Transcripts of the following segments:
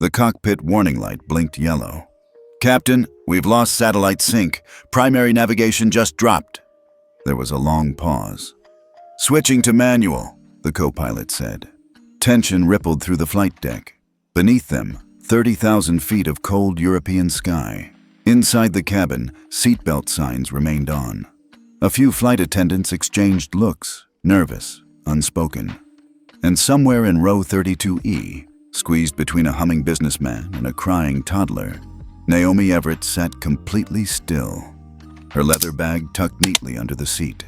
The cockpit warning light blinked yellow. "Captain, we've lost satellite sync. Primary navigation just dropped." There was a long pause. "Switching to manual," the co-pilot said. Tension rippled through the flight deck. Beneath them, 30,000 feet of cold European sky. Inside the cabin, seatbelt signs remained on. A few flight attendants exchanged looks, nervous, unspoken. And somewhere in row 32E, squeezed between a humming businessman and a crying toddler, Naomi Everett sat completely still, her leather bag tucked neatly under the seat,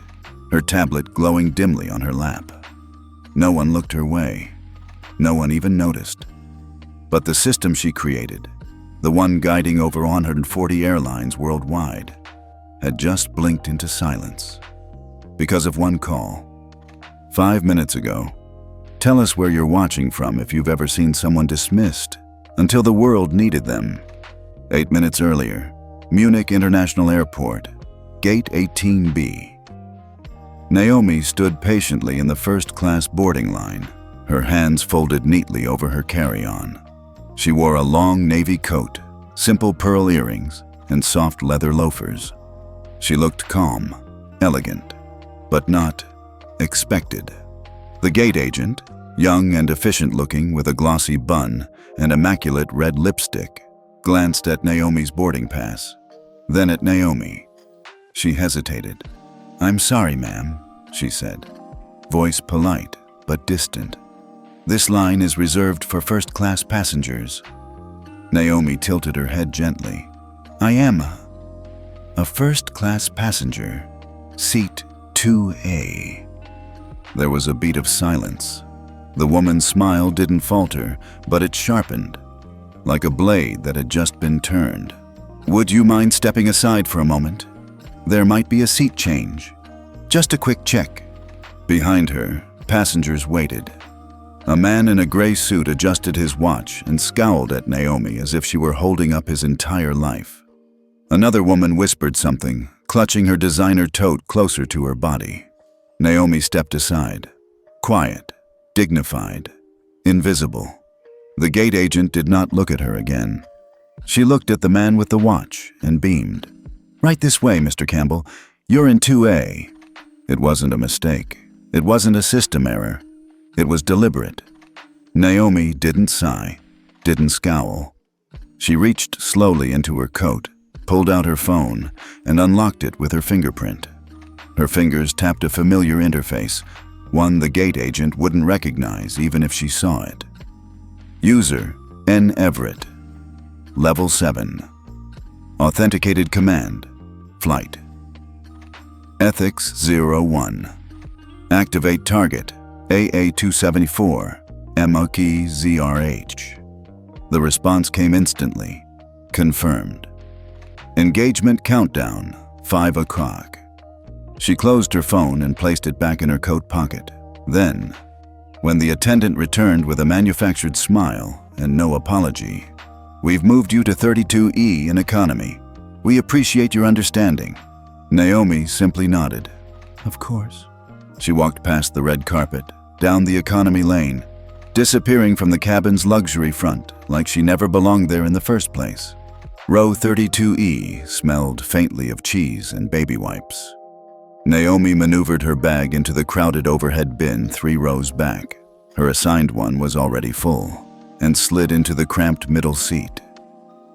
her tablet glowing dimly on her lap. No one looked her way. No one even noticed. But the system she created, the one guiding over 140 airlines worldwide, had just blinked into silence. Because of one call. 5 minutes ago. Tell us where you're watching from if you've ever seen someone dismissed until the world needed them. 8 minutes earlier, Munich International Airport, Gate 18B. Naomi stood patiently in the first-class boarding line, her hands folded neatly over her carry-on. She wore a long navy coat, simple pearl earrings, and soft leather loafers. She looked calm, elegant, but not expected. The gate agent, young and efficient-looking with a glossy bun and immaculate red lipstick, glanced at Naomi's boarding pass, then at Naomi. She hesitated. "I'm sorry, ma'am," she said, voice polite but distant. "This line is reserved for first-class passengers." Naomi tilted her head gently. "I am a first-class passenger, seat 2A." There was a beat of silence. The woman's smile didn't falter, but it sharpened, like a blade that had just been turned. "Would you mind stepping aside for a moment? There might be a seat change. Just a quick check." Behind her, passengers waited. A man in a gray suit adjusted his watch and scowled at Naomi as if she were holding up his entire life. Another woman whispered something, clutching her designer tote closer to her body. Naomi stepped aside, quiet, dignified, invisible. The gate agent did not look at her again. She looked at the man with the watch and beamed. "Right this way, Mr. Campbell. You're in 2A." It wasn't a mistake. It wasn't a system error. It was deliberate. Naomi didn't sigh, didn't scowl. She reached slowly into her coat, pulled out her phone, and unlocked it with her fingerprint. Her fingers tapped a familiar interface, one the gate agent wouldn't recognize even if she saw it. User N. Everett. Level 7. Authenticated command. Flight. Ethics 01. Activate target. AA-274, Emma Key ZRH. The response came instantly. Confirmed. Engagement countdown, 5 o'clock. She closed her phone and placed it back in her coat pocket. Then, when the attendant returned with a manufactured smile and no apology, "We've moved you to 32E in economy. We appreciate your understanding." Naomi simply nodded. "Of course." She walked past the red carpet, down the economy lane, disappearing from the cabin's luxury front like she never belonged there in the first place. Row 32E smelled faintly of cheese and baby wipes. Naomi maneuvered her bag into the crowded overhead bin 3 rows back. Her assigned one was already full, and slid into the cramped middle seat.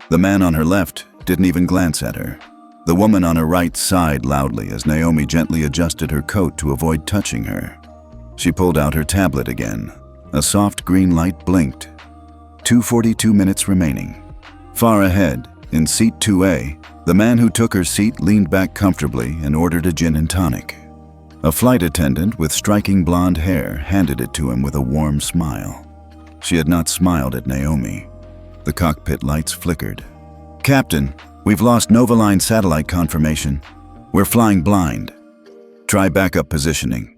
The man on her left didn't even glance at her. The woman on her right sighed loudly as Naomi gently adjusted her coat to avoid touching her. She pulled out her tablet again. A soft green light blinked. 2:42 minutes remaining. Far ahead, in seat 2A, the man who took her seat leaned back comfortably and ordered a gin and tonic. A flight attendant with striking blonde hair handed it to him with a warm smile. She had not smiled at Naomi. The cockpit lights flickered. "Captain, we've lost Novaline satellite confirmation. We're flying blind. Try backup positioning."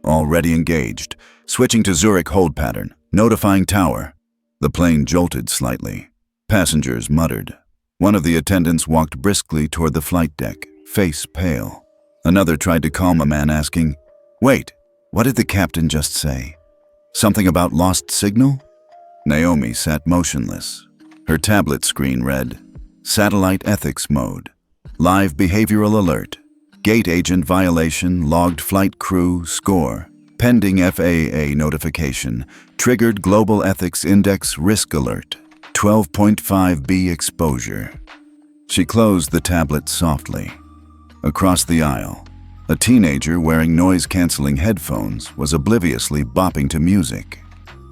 Already engaged. Switching to Zurich hold pattern. Notifying tower. The plane jolted slightly. Passengers muttered. One of the attendants walked briskly toward the flight deck, face pale. Another tried to calm a man asking, "Wait, what did the captain just say? Something about lost signal?" Naomi sat motionless. Her tablet screen read, Satellite Ethics Mode. Live Behavioral Alert. Gate Agent Violation, Logged Flight Crew, Score. Pending FAA Notification. Triggered Global Ethics Index Risk Alert. 12.5B Exposure. She closed the tablet softly. Across the aisle, a teenager wearing noise-canceling headphones was obliviously bopping to music.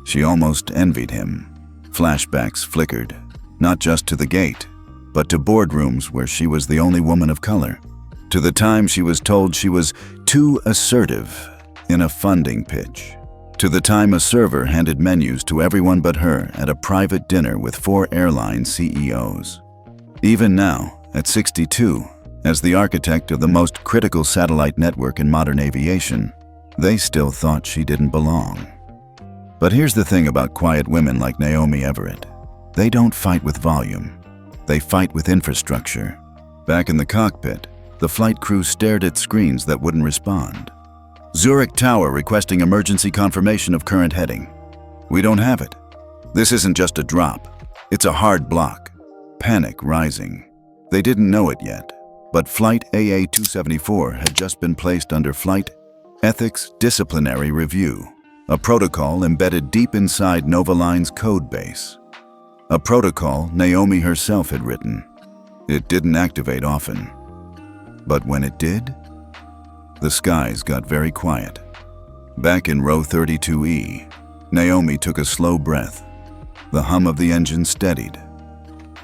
She almost envied him. Flashbacks flickered, not just to the gate, but to boardrooms where she was the only woman of color. To the time she was told she was too assertive in a funding pitch. To the time a server handed menus to everyone but her at a private dinner with 4 airline CEOs. Even now, at 62, as the architect of the most critical satellite network in modern aviation, they still thought she didn't belong. But here's the thing about quiet women like Naomi Everett. They don't fight with volume. They fight with infrastructure. Back in the cockpit, the flight crew stared at screens that wouldn't respond. Zurich Tower requesting emergency confirmation of current heading. We don't have it. This isn't just a drop. It's a hard block. Panic rising. They didn't know it yet, but Flight AA-274 had just been placed under Flight Ethics Disciplinary Review, a protocol embedded deep inside Novaline's code base. A protocol Naomi herself had written. It didn't activate often. But when it did, the skies got very quiet. Back in row 32E, Naomi took a slow breath. The hum of the engine steadied.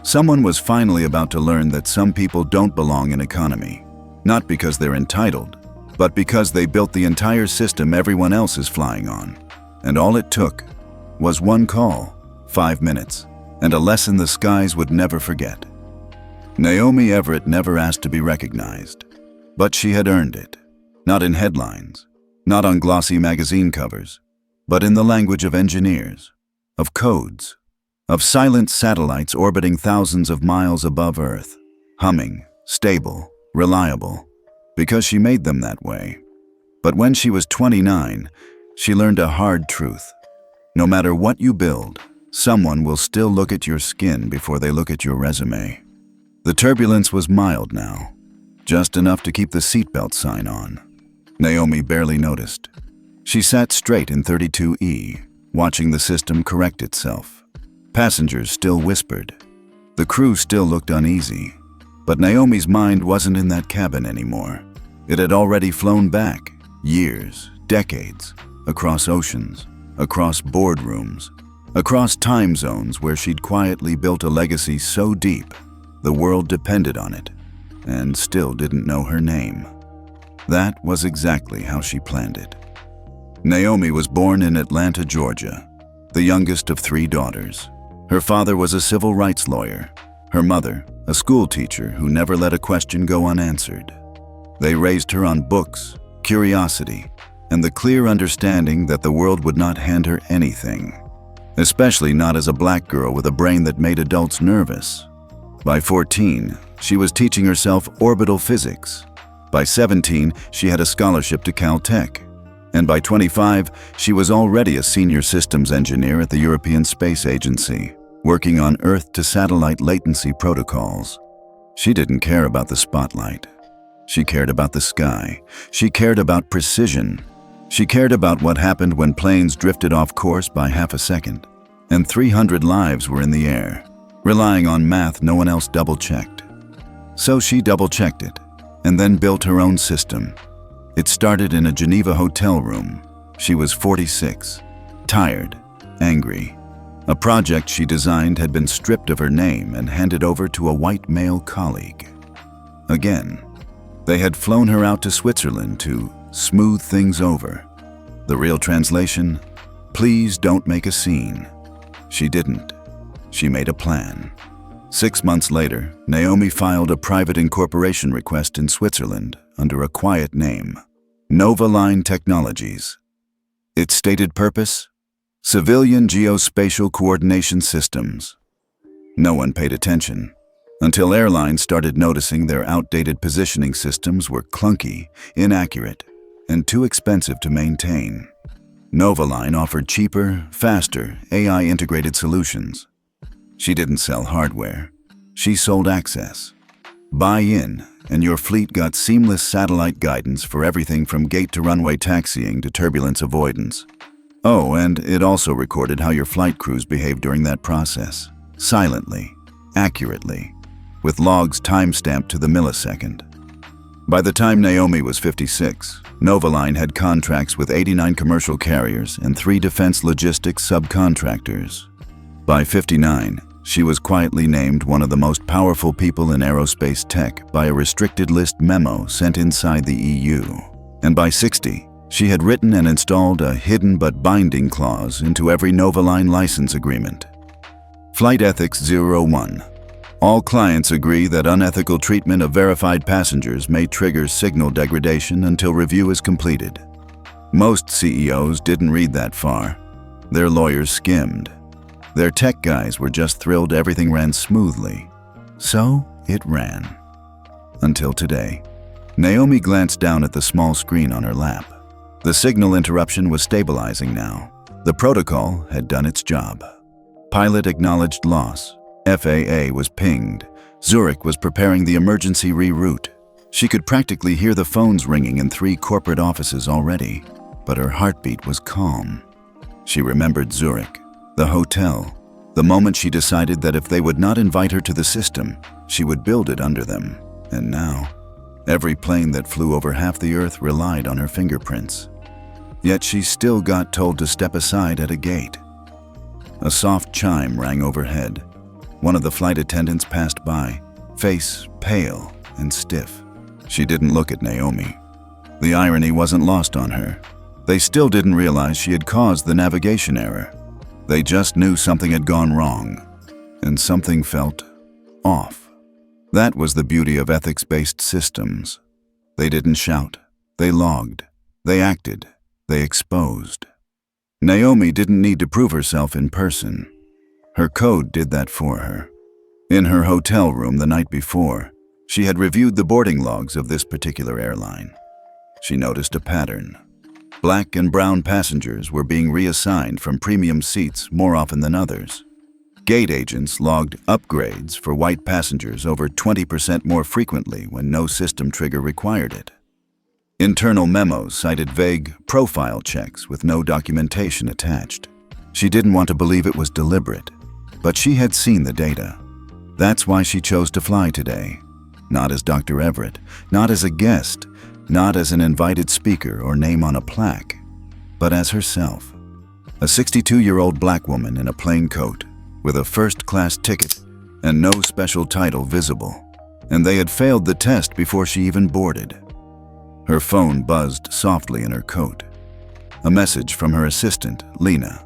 Someone was finally about to learn that some people don't belong in economy, not because they're entitled, but because they built the entire system everyone else is flying on. And all it took was one call, 5 minutes, and a lesson the skies would never forget. Naomi Everett never asked to be recognized, but she had earned it. Not in headlines, not on glossy magazine covers, but in the language of engineers, of codes, of silent satellites orbiting thousands of miles above Earth, humming, stable, reliable, because she made them that way. But when she was 29, she learned a hard truth. No matter what you build, someone will still look at your skin before they look at your resume. The turbulence was mild now, just enough to keep the seatbelt sign on. Naomi barely noticed. She sat straight in 32E, watching the system correct itself. Passengers still whispered. The crew still looked uneasy. But Naomi's mind wasn't in that cabin anymore. It had already flown back, years, decades, across oceans, across boardrooms, across time zones where she'd quietly built a legacy so deep the world depended on it, and still didn't know her name. That was exactly how she planned it. Naomi was born in Atlanta, Georgia, the youngest of 3 daughters. Her father was a civil rights lawyer, her mother, a school teacher who never let a question go unanswered. They raised her on books, curiosity, and the clear understanding that the world would not hand her anything, especially not as a black girl with a brain that made adults nervous. By 14, she was teaching herself orbital physics. By 17, she had a scholarship to Caltech. And by 25, she was already a senior systems engineer at the European Space Agency, working on Earth-to-satellite latency protocols. She didn't care about the spotlight. She cared about the sky. She cared about precision. She cared about what happened when planes drifted off course by half a second, and 300 lives were in the air, relying on math no one else double-checked. So she double-checked it, and then built her own system. It started in a Geneva hotel room. She was 46, tired, angry. A project she designed had been stripped of her name and handed over to a white male colleague. Again, they had flown her out to Switzerland to smooth things over. The real translation, please don't make a scene. She didn't. She made a plan. 6 months later, Naomi filed a private incorporation request in Switzerland under a quiet name, Novaline Technologies. Its stated purpose? Civilian Geospatial Coordination Systems. No one paid attention, until airlines started noticing their outdated positioning systems were clunky, inaccurate, and too expensive to maintain. Novaline offered cheaper, faster, AI-integrated solutions. She didn't sell hardware. She sold access. Buy in, and your fleet got seamless satellite guidance for everything from gate to runway taxiing to turbulence avoidance. Oh, and it also recorded how your flight crews behaved during that process. Silently, accurately, with logs time-stamped to the millisecond. By the time Naomi was 56, Novaline had contracts with 89 commercial carriers and 3 defense logistics subcontractors. By 59, she was quietly named one of the most powerful people in aerospace tech by a restricted list memo sent inside the EU. And by 60, she had written and installed a hidden but binding clause into every Novaline license agreement. Flight Ethics 01. All clients agree that unethical treatment of verified passengers may trigger signal degradation until review is completed. Most CEOs didn't read that far. Their lawyers skimmed. Their tech guys were just thrilled everything ran smoothly. So it ran. Until today. Naomi glanced down at the small screen on her lap. The signal interruption was stabilizing now. The protocol had done its job. Pilot acknowledged loss. FAA was pinged. Zurich was preparing the emergency reroute. She could practically hear the phones ringing in 3 corporate offices already, but her heartbeat was calm. She remembered Zurich, the hotel, the moment she decided that if they would not invite her to the system, she would build it under them. And now, every plane that flew over half the Earth relied on her fingerprints. Yet she still got told to step aside at a gate. A soft chime rang overhead. One of the flight attendants passed by, face pale and stiff. She didn't look at Naomi. The irony wasn't lost on her. They still didn't realize she had caused the navigation error. They just knew something had gone wrong, and something felt off. That was the beauty of ethics-based systems. They didn't shout. They logged. They acted. They exposed. Naomi didn't need to prove herself in person. Her code did that for her. In her hotel room the night before, she had reviewed the boarding logs of this particular airline. She noticed a pattern. Black and brown passengers were being reassigned from premium seats more often than others. Gate agents logged upgrades for white passengers over 20% more frequently when no system trigger required it. Internal memos cited vague profile checks with no documentation attached. She didn't want to believe it was deliberate. But she had seen the data. That's why she chose to fly today. Not as Dr. Everett, not as a guest, not as an invited speaker or name on a plaque, but as herself. A 62-year-old black woman in a plain coat, with a first-class ticket and no special title visible. And they had failed the test before she even boarded. Her phone buzzed softly in her coat. A message from her assistant, Lena,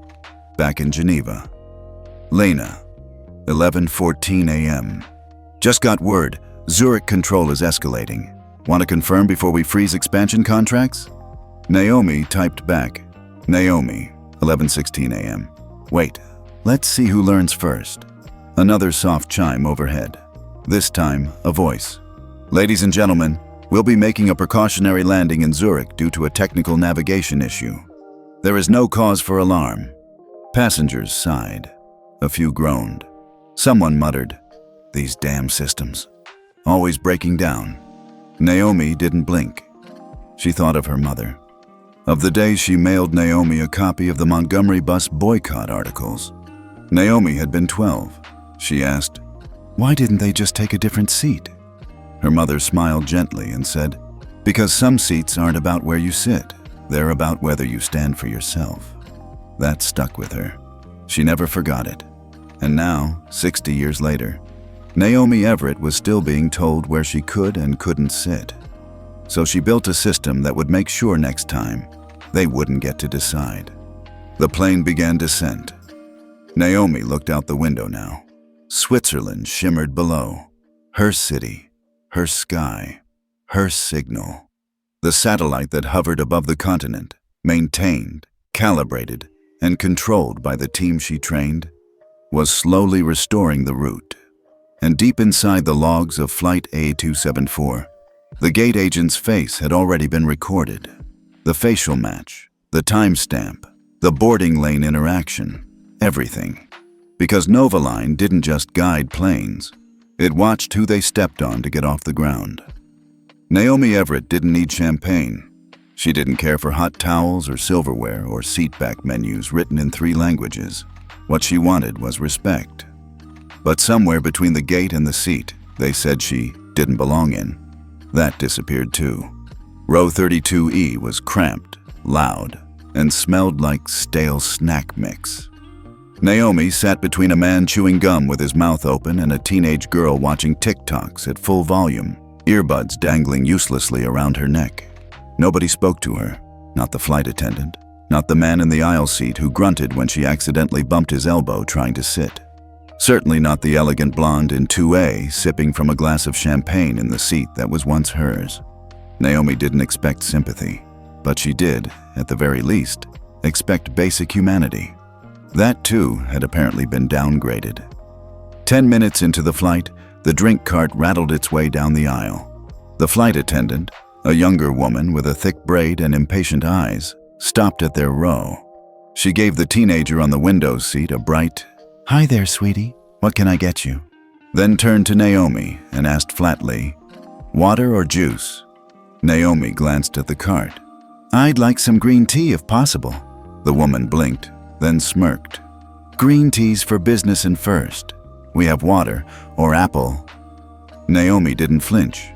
back in Geneva. Lena, 11:14 a.m. Just got word, Zurich control is escalating. Want to confirm before we freeze expansion contracts? Naomi typed back, Naomi, 11:16 a.m. Wait, let's see who learns first. Another soft chime overhead. This time, a voice. Ladies and gentlemen, we'll be making a precautionary landing in Zurich due to a technical navigation issue. There is no cause for alarm. Passengers sighed. A few groaned. Someone muttered, "These damn systems. Always breaking down." Naomi didn't blink. She thought of her mother. Of the day she mailed Naomi a copy of the Montgomery bus boycott articles. Naomi had been 12. She asked, "Why didn't they just take a different seat?" Her mother smiled gently and said, "Because some seats aren't about where you sit. They're about whether you stand for yourself." That stuck with her. She never forgot it. And now, 60 years later, Naomi Everett was still being told where she could and couldn't sit. So she built a system that would make sure next time they wouldn't get to decide. The plane began descent. Naomi looked out the window now. Switzerland shimmered below. Her city, her sky, her signal. The satellite that hovered above the continent, maintained, calibrated, and controlled by the team she trained, was slowly restoring the route. And deep inside the logs of Flight A274, the gate agent's face had already been recorded. The facial match, the timestamp, The boarding lane interaction. Everything. Because Novaline didn't just guide planes. It watched who they stepped on to get off the ground. Naomi Everett didn't need champagne. She didn't care for hot towels or silverware or seatback menus written in 3 languages. What she wanted was respect. But somewhere between the gate and the seat, they said she didn't belong in. That disappeared too. Row 32E was cramped, loud, and smelled like stale snack mix. Naomi sat between a man chewing gum with his mouth open and a teenage girl watching TikToks at full volume, earbuds dangling uselessly around her neck. Nobody spoke to her, not the flight attendant, not the man in the aisle seat who grunted when she accidentally bumped his elbow trying to sit. Certainly not the elegant blonde in 2A sipping from a glass of champagne in the seat that was once hers. Naomi didn't expect sympathy, but she did, at the very least, expect basic humanity. That too had apparently been downgraded. 10 minutes into the flight, the drink cart rattled its way down the aisle. The flight attendant, a younger woman with a thick braid and impatient eyes, stopped at their row. She gave the teenager on the window seat a bright, "Hi there, sweetie. What can I get you?" Then turned to Naomi and asked flatly, "Water or juice?" Naomi glanced at the cart. "I'd like some green tea if possible." The woman blinked, then smirked. "Green tea's for business and first. We have water or apple." Naomi didn't flinch.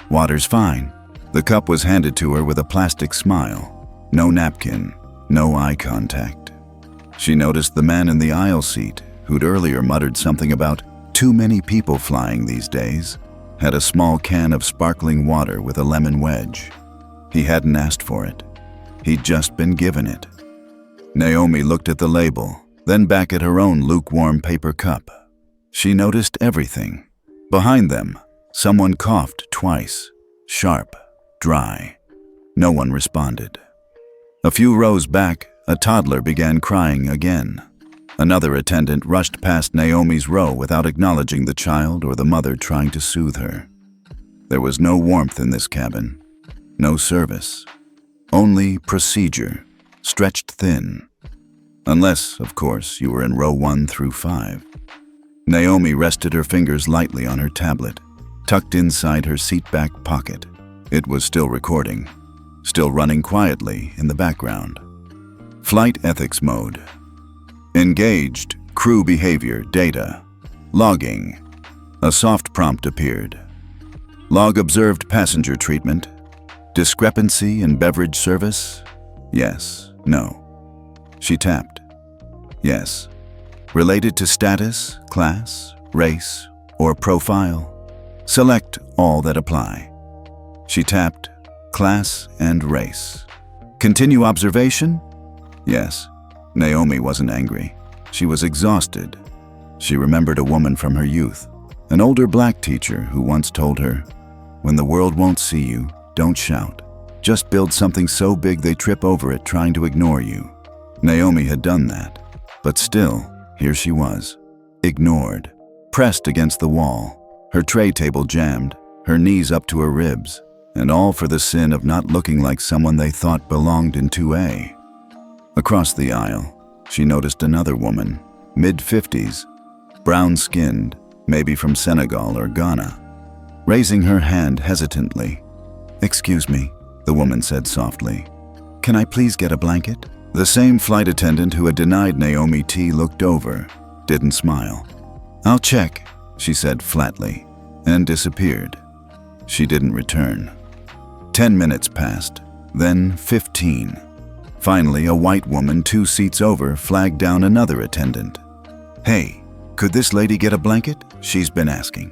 "Water's fine." The cup was handed to her with a plastic smile. No napkin, no eye contact. She noticed the man in the aisle seat, who'd earlier muttered something about too many people flying these days, had a small can of sparkling water with a lemon wedge. He hadn't asked for it. He'd just been given it. Naomi looked at the label, then back at her own lukewarm paper cup. She noticed everything. Behind them, someone coughed twice, sharp, dry. No one responded. A few rows back, a toddler began crying again. Another attendant rushed past Naomi's row without acknowledging the child or the mother trying to soothe her. There was no warmth in this cabin, no service, only procedure, stretched thin. Unless, of course, you were in row 1 through 5. Naomi rested her fingers lightly on her tablet, tucked inside her seat-back pocket. It was still recording, still running quietly in the background. Flight ethics mode. Engaged, crew behavior data. Logging. A soft prompt appeared. Log observed passenger treatment. Discrepancy in beverage service? Yes, no. She tapped. Yes. Related to status, class, race, or profile? Select all that apply. She tapped class and race. Continue observation? Yes. Naomi wasn't angry. She was exhausted. She remembered a woman from her youth, an older black teacher who once told her, "When the world won't see you, don't shout. Just build something so big they trip over it trying to ignore you." Naomi had done that, but still, here she was, ignored, pressed against the wall, her tray table jammed, her knees up to her ribs, and all for the sin of not looking like someone they thought belonged in 2A. Across the aisle, she noticed another woman, mid-50s, brown-skinned, maybe from Senegal or Ghana. Raising her hand hesitantly, "Excuse me," the woman said softly. "Can I please get a blanket?" The same flight attendant who had denied Naomi tea looked over, didn't smile. "I'll check," she said flatly, and disappeared. She didn't return. 10 minutes passed, then 15. Finally, a white woman 2 seats over flagged down another attendant. "Hey, could this lady get a blanket?" she's been asking.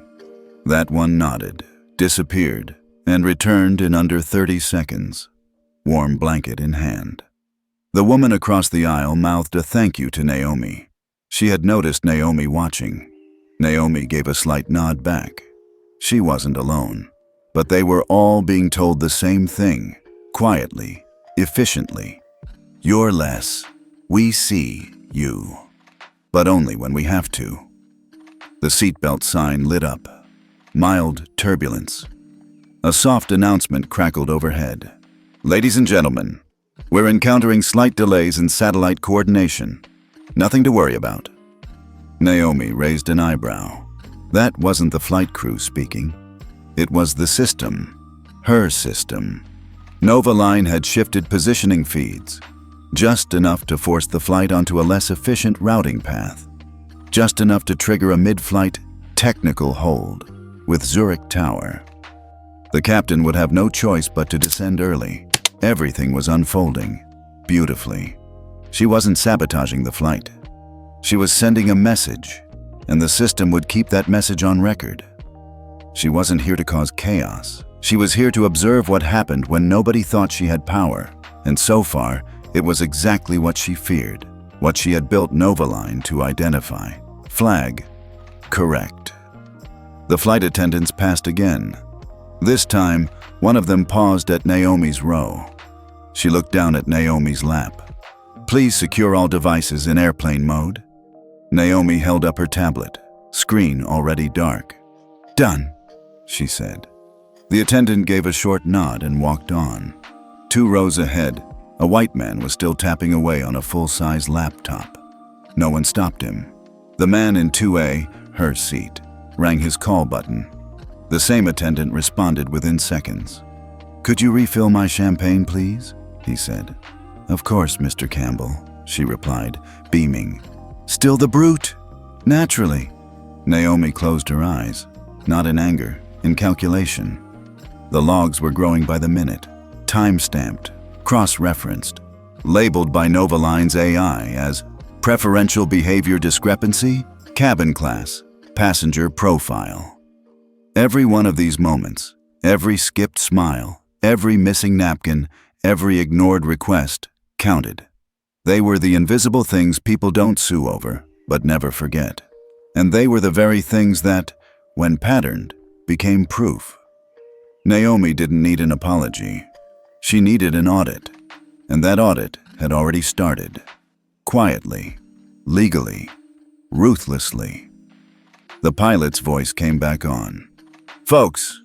That one nodded, disappeared, and returned in under 30 seconds, warm blanket in hand. The woman across the aisle mouthed a thank you to Naomi. She had noticed Naomi watching. Naomi gave a slight nod back. She wasn't alone, but they were all being told the same thing, quietly, efficiently. "You're less. We see you. But only when we have to." The seatbelt sign lit up. Mild turbulence. A soft announcement crackled overhead. "Ladies and gentlemen, We're encountering slight delays in satellite coordination. Nothing to worry about." Naomi raised an eyebrow. That wasn't the flight crew speaking. It was the system. Her system. Nova Line had shifted positioning feeds, just enough to force the flight onto a less efficient routing path, just enough to trigger a mid-flight technical hold with Zurich Tower. The captain would have no choice but to descend early. Everything was unfolding beautifully. She wasn't sabotaging the flight. She was sending a message, and the system would keep that message on record. She wasn't here to cause chaos. She was here to observe what happened when nobody thought she had power, and so far, it was exactly what she feared, what she had built Nova Line to identify. Flag, correct. The flight attendants passed again. This time, one of them paused at Naomi's row. She looked down at Naomi's lap. "Please secure all devices in airplane mode." Naomi held up her tablet, screen already dark. "Done," she said. The attendant gave a short nod and walked on. 2 rows ahead, a white man was still tapping away on a full-size laptop. No one stopped him. The man in 2A, her seat, rang his call button. The same attendant responded within seconds. "Could you refill my champagne, please?" he said. "Of course, Mr. Campbell," she replied, beaming. "Still the brute?" "Naturally." Naomi closed her eyes, not in anger, in calculation. The logs were growing by the minute, time-stamped, cross-referenced, labeled by Nova Line's AI as preferential behavior discrepancy, cabin class, passenger profile. Every one of these moments, every skipped smile, every missing napkin, every ignored request, counted. They were the invisible things people don't sue over, but never forget. And they were the very things that, when patterned, became proof. Naomi didn't need an apology. She needed an audit, and that audit had already started. Quietly, legally, ruthlessly. The pilot's voice came back on. "Folks,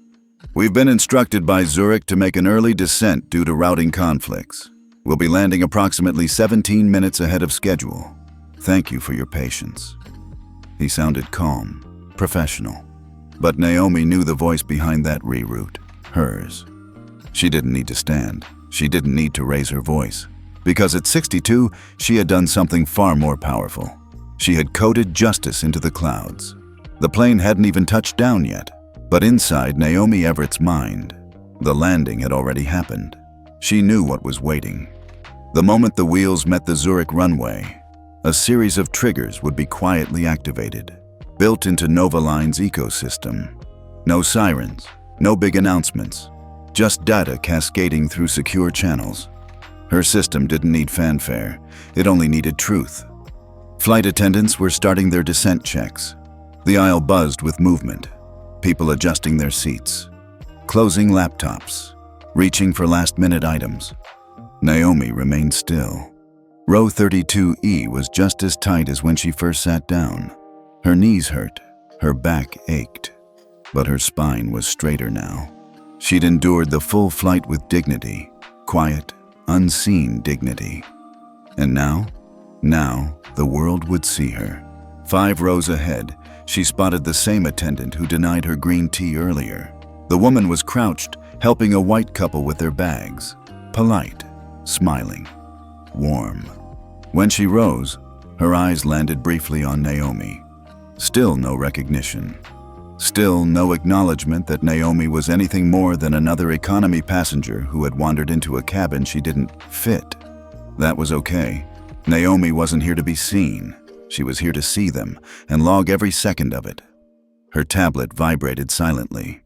we've been instructed by Zurich to make an early descent due to routing conflicts. We'll be landing approximately 17 minutes ahead of schedule. Thank you for your patience." He sounded calm, professional. But Naomi knew the voice behind that reroute, hers. She didn't need to stand. She didn't need to raise her voice. Because at 62, she had done something far more powerful. She had coded justice into the clouds. The plane hadn't even touched down yet. But inside Naomi Everett's mind, the landing had already happened. She knew what was waiting. The moment the wheels met the Zurich runway, a series of triggers would be quietly activated, built into Nova Line's ecosystem. No sirens, no big announcements, just data cascading through secure channels. Her system didn't need fanfare, it only needed truth. Flight attendants were starting their descent checks. The aisle buzzed with movement, people adjusting their seats, closing laptops, reaching for last-minute items. Naomi remained still. Row 32E was just as tight as when she first sat down. Her knees hurt, her back ached, but her spine was straighter now. She'd endured the full flight with dignity, quiet, unseen dignity. And now the world would see her. 5 rows ahead, she spotted the same attendant who denied her green tea earlier. The woman was crouched, helping a white couple with their bags. Polite, smiling, warm. When she rose, her eyes landed briefly on Naomi. Still no recognition. Still no acknowledgement that Naomi was anything more than another economy passenger who had wandered into a cabin she didn't fit. That was okay. Naomi wasn't here to be seen. She was here to see them and log every second of it. Her tablet vibrated silently.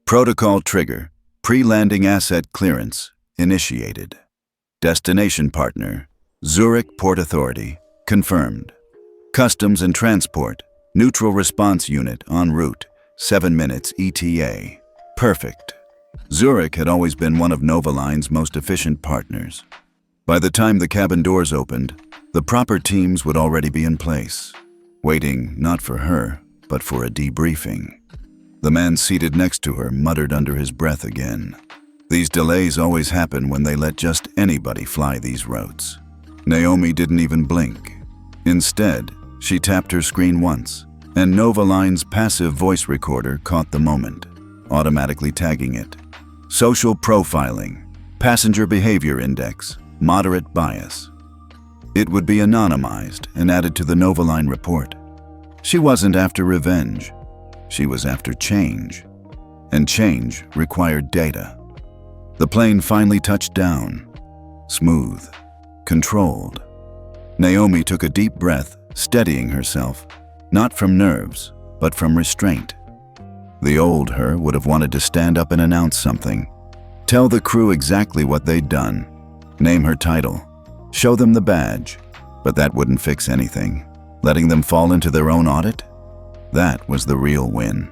Protocol trigger. Pre-landing asset clearance initiated. Destination partner, Zurich Port Authority, confirmed. Customs and transport, neutral response unit en route, 7 minutes ETA. Perfect. Zurich had always been one of Nova Line's most efficient partners. By the time the cabin doors opened, the proper teams would already be in place, waiting not for her, but for a debriefing. The man seated next to her muttered under his breath again. These delays always happen when they let just anybody fly these routes. Naomi didn't even blink. Instead, she tapped her screen once, and Novaline's passive voice recorder caught the moment, automatically tagging it. Social profiling, passenger behavior index, moderate bias. It would be anonymized and added to the Novaline report. She wasn't after revenge. She was after change. And change required data. The plane finally touched down. Smooth. Controlled. Naomi took a deep breath, steadying herself, not from nerves, but from restraint. The old her would have wanted to stand up and announce something. Tell the crew exactly what they'd done. Name her title. Show them the badge. But that wouldn't fix anything. Letting them fall into their own audit? That was the real win.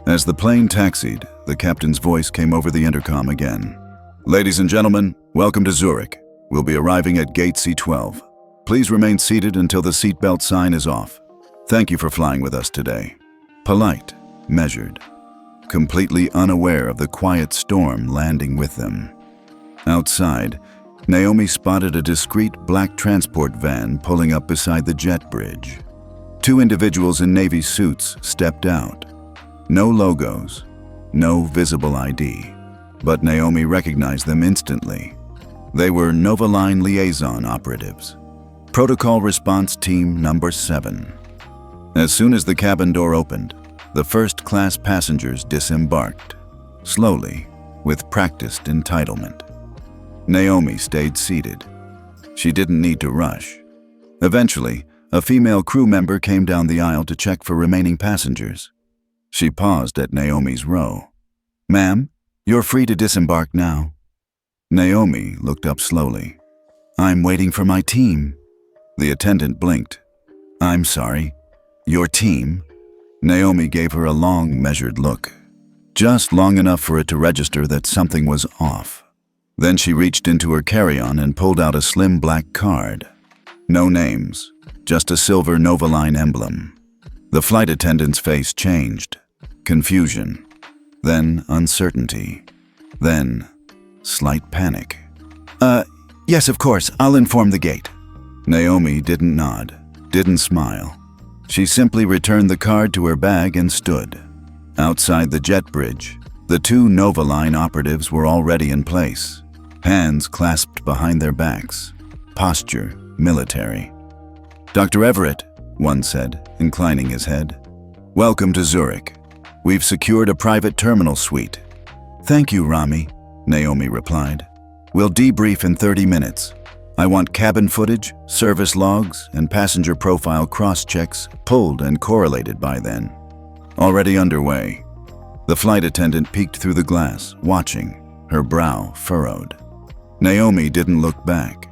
As the plane taxied, the captain's voice came over the intercom again. Ladies and gentlemen, welcome to Zurich. We'll be arriving at gate C12. Please remain seated until the seatbelt sign is off. Thank you for flying with us today. Polite, measured, completely unaware of the quiet storm landing with them. Outside, Naomi spotted a discreet black transport van pulling up beside the jet bridge. Two individuals in Navy suits stepped out. No logos, no visible ID, but Naomi recognized them instantly. They were Novaline liaison operatives. Protocol Response Team Number 7. As soon as the cabin door opened, the first-class passengers disembarked, slowly, with practiced entitlement. Naomi stayed seated. She didn't need to rush. Eventually, a female crew member came down the aisle to check for remaining passengers. She paused at Naomi's row. "Ma'am, you're free to disembark now." Naomi looked up slowly. "I'm waiting for my team." The attendant blinked. "I'm sorry. Your team?" Naomi gave her a long, measured look. Just long enough for it to register that something was off. Then she reached into her carry-on and pulled out a slim black card. No names, just a silver Novaline emblem. The flight attendant's face changed. Confusion. Then uncertainty. Then slight panic. Yes, of course, I'll inform the gate." Naomi didn't nod, didn't smile. She simply returned the card to her bag and stood. Outside the jet bridge, the two Novaline operatives were already in place, hands clasped behind their backs, posture military. "Dr. Everett," one said, inclining his head, "welcome to Zurich. We've secured a private terminal suite." "Thank you, Rami," Naomi replied. "We'll debrief in 30 minutes. I want cabin footage, service logs, and passenger profile cross-checks pulled and correlated by then." Already underway. The flight attendant peeked through the glass, watching, her brow furrowed. Naomi didn't look back.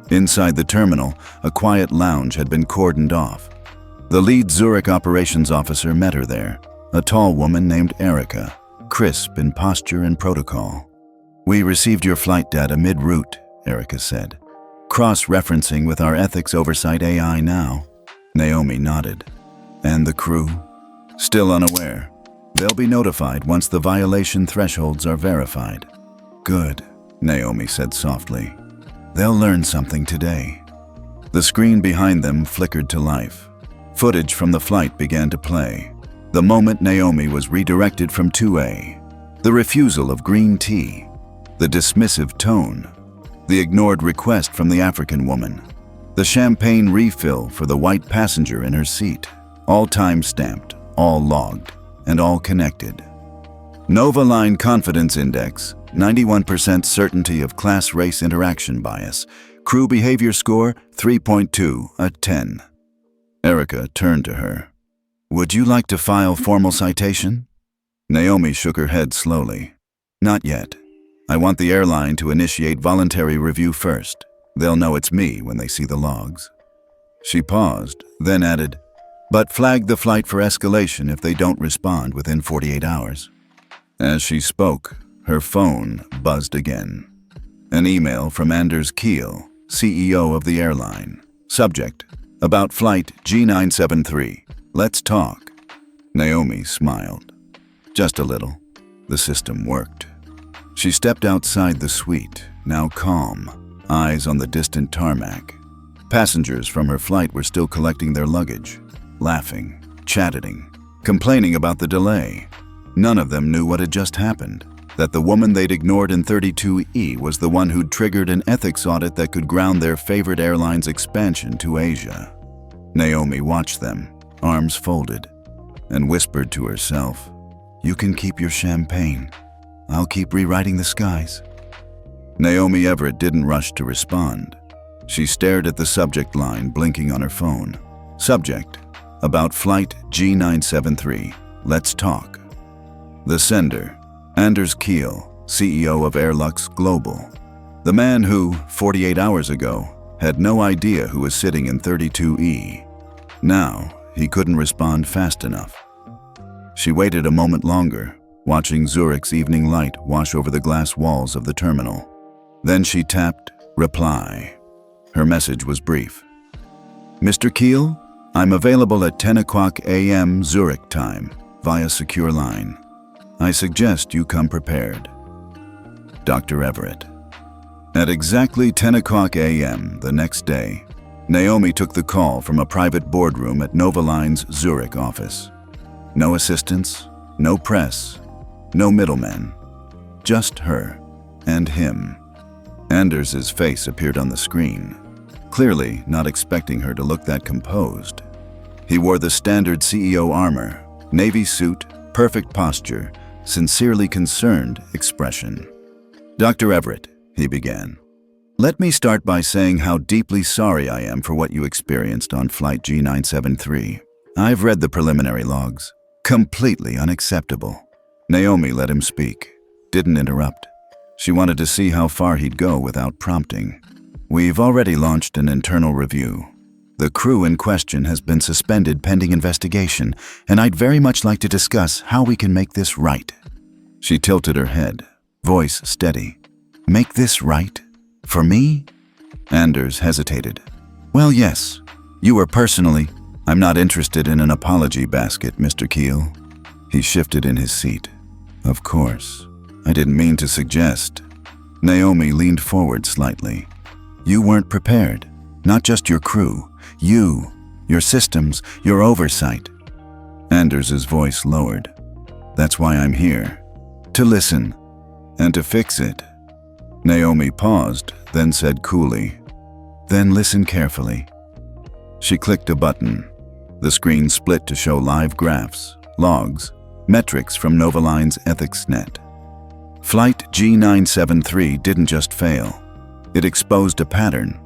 Inside the terminal, a quiet lounge had been cordoned off. The lead Zurich operations officer met her there, a tall woman named Erica, crisp in posture and protocol. "We received your flight data mid-route," Erica said. "Cross-referencing with our ethics oversight AI now." Naomi nodded. "And the crew?" "Still unaware. They'll be notified once the violation thresholds are verified." "Good," Naomi said softly. "They'll learn something today." The screen behind them flickered to life. Footage from the flight began to play. The moment Naomi was redirected from 2A. The refusal of green tea. The dismissive tone. The ignored request from the African woman. The champagne refill for the white passenger in her seat. All time-stamped, all logged, and all connected. Novaline Confidence Index, 91% certainty of class-race interaction bias. Crew behavior score, 3.2, a 10. Erica turned to her. "Would you like to file formal citation?" Naomi shook her head slowly. "Not yet. I want the airline to initiate voluntary review first. They'll know it's me when they see the logs." She paused, then added, "But flag the flight for escalation if they don't respond within 48 hours. As she spoke, her phone buzzed again. An email from Anders Kiel, CEO of the airline. Subject, about flight G973. Let's talk. Naomi smiled. Just a little. The system worked. She stepped outside the suite, now calm, eyes on the distant tarmac. Passengers from her flight were still collecting their luggage, laughing, chatting, complaining about the delay. None of them knew what had just happened, that the woman they'd ignored in 32E was the one who'd triggered an ethics audit that could ground their favorite airline's expansion to Asia. Naomi watched them, arms folded, and whispered to herself, "You can keep your champagne. I'll keep rewriting the skies." Naomi Everett didn't rush to respond. She stared at the subject line blinking on her phone. Subject: about flight G973. Let's talk. The sender: Anders Kiel, CEO of Airlux Global. The man who, 48 hours ago, had no idea who was sitting in 32E. Now, he couldn't respond fast enough. She waited a moment longer, watching Zurich's evening light wash over the glass walls of the terminal. Then she tapped reply. Her message was brief. "Mr. Kiel, I'm available at 10 o'clock a.m. Zurich time via secure line. I suggest you come prepared. Dr. Everett." At exactly 10 o'clock a.m. the next day, Naomi took the call from a private boardroom at Novaline's Zurich office. No assistants, no press, no middlemen. Just her and him. Anders's face appeared on the screen, clearly not expecting her to look that composed. He wore the standard CEO armor, navy suit, perfect posture, sincerely concerned expression. "Dr. Everett," he began, "let me start by saying how deeply sorry I am for what you experienced on Flight G973. I've read the preliminary logs. Completely unacceptable." Naomi let him speak, didn't interrupt. She wanted to see how far he'd go without prompting. "We've already launched an internal review. The crew in question has been suspended pending investigation, and I'd very much like to discuss how we can make this right." She tilted her head, voice steady. "Make this right? For me?" Anders hesitated. "Well, yes. You were personally—" "I'm not interested in an apology basket, Mr. Kiel." He shifted in his seat. "Of course. I didn't mean to suggest." Naomi leaned forward slightly. "You weren't prepared. Not just your crew. You, your systems, your oversight." Anders's voice lowered. "That's why I'm here. To listen. And to fix it." Naomi paused, then said coolly, "Then listen carefully." She clicked a button. The screen split to show live graphs, logs, metrics from Novaline's EthicsNet. Flight G973 didn't just fail. It exposed a pattern.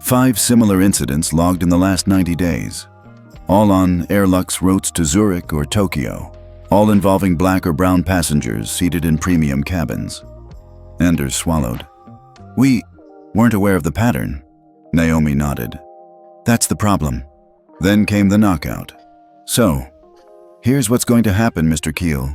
5 similar incidents logged in the last 90 days, all on Airlux routes to Zurich or Tokyo, all involving black or brown passengers seated in premium cabins. Anders swallowed. "We weren't aware of the pattern." Naomi nodded. "That's the problem." Then came the knockout. "So, here's what's going to happen, Mr. Kiel.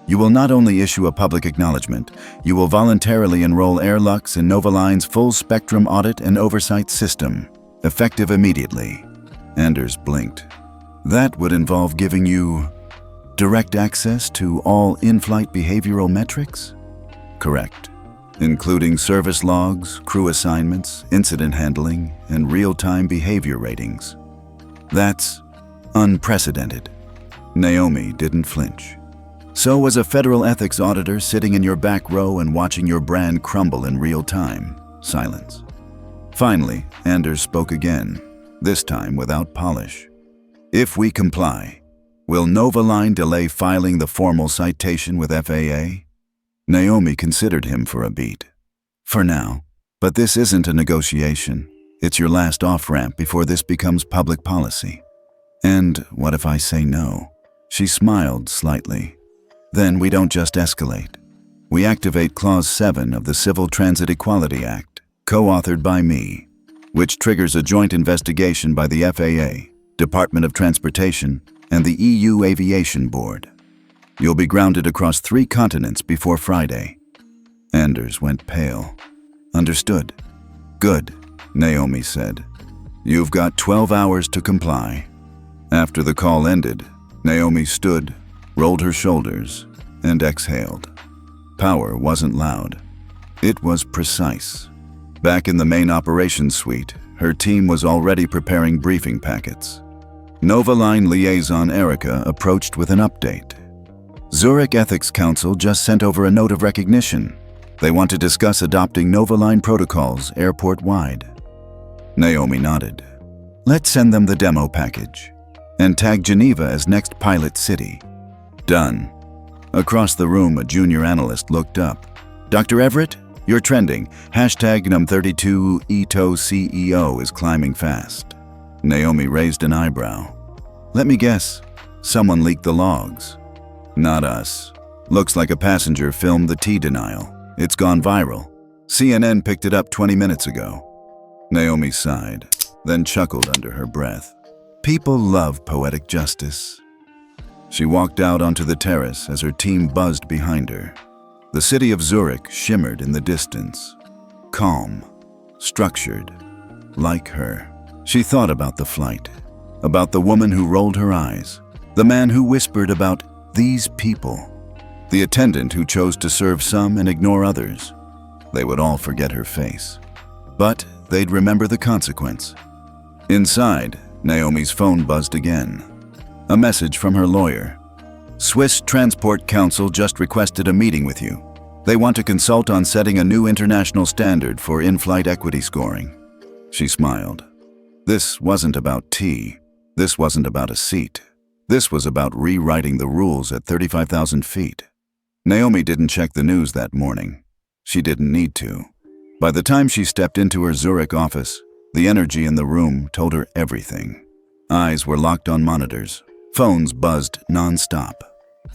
You will not only issue a public acknowledgement, you will voluntarily enroll Airlux in Novaline's full-spectrum audit and oversight system, effective immediately." Anders blinked. "That would involve giving you direct access to all in-flight behavioral metrics?" "Correct. Including service logs, crew assignments, incident handling, and real-time behavior ratings." "That's unprecedented." Naomi didn't flinch. "So was a federal ethics auditor sitting in your back row and watching your brand crumble in real time." Silence. Finally, Anders spoke again, this time without polish. "If we comply, will Novaline delay filing the formal citation with FAA?" Naomi considered him for a beat. "For now. But this isn't a negotiation. It's your last off-ramp before this becomes public policy." "And what if I say no?" She smiled slightly. "Then we don't just escalate. We activate Clause 7 of the Civil Transit Equality Act, co-authored by me, which triggers a joint investigation by the FAA, Department of Transportation, and the EU Aviation Board. You'll be grounded across 3 continents before Friday." Anders went pale. "Understood." "Good," Naomi said. "You've got 12 hours to comply." After the call ended, Naomi stood, rolled her shoulders, and exhaled. power wasn't loud. It was precise. Back in the main operations suite, her team was already preparing briefing packets. Novaline liaison Erica approached with an update. Zurich Ethics Council just sent over a note of recognition. They want to discuss adopting Novaline protocols airport-wide. Naomi nodded. Let's send them the demo package and tag Geneva as next pilot city. Done. Across the room, a junior analyst looked up. Dr. Everett, you're trending. Hashtag num32 Ito CEO is climbing fast. Naomi raised an eyebrow. Let me guess, someone leaked the logs. Not us. Looks like a passenger filmed the tea denial. It's gone viral. CNN picked it up 20 minutes ago. Naomi sighed, then chuckled under her breath. People love poetic justice. She walked out onto the terrace as her team buzzed behind her. The city of Zurich shimmered in the distance. Calm, structured, like her. She thought about the flight, about the woman who rolled her eyes, the man who whispered about these people, the attendant who chose to serve some and ignore others. They would all forget her face, but they'd remember the consequence. Inside, Naomi's phone buzzed again. A message from her lawyer. Swiss Transport Council just requested a meeting with you. They want to consult on setting a new international standard for in-flight equity scoring. She smiled. This wasn't about tea. This wasn't about a seat. This was about rewriting the rules at 35,000 feet. Naomi didn't check the news that morning. She didn't need to. By the time she stepped into her Zurich office, the energy in the room told her everything. Eyes were locked on monitors. Phones buzzed non-stop.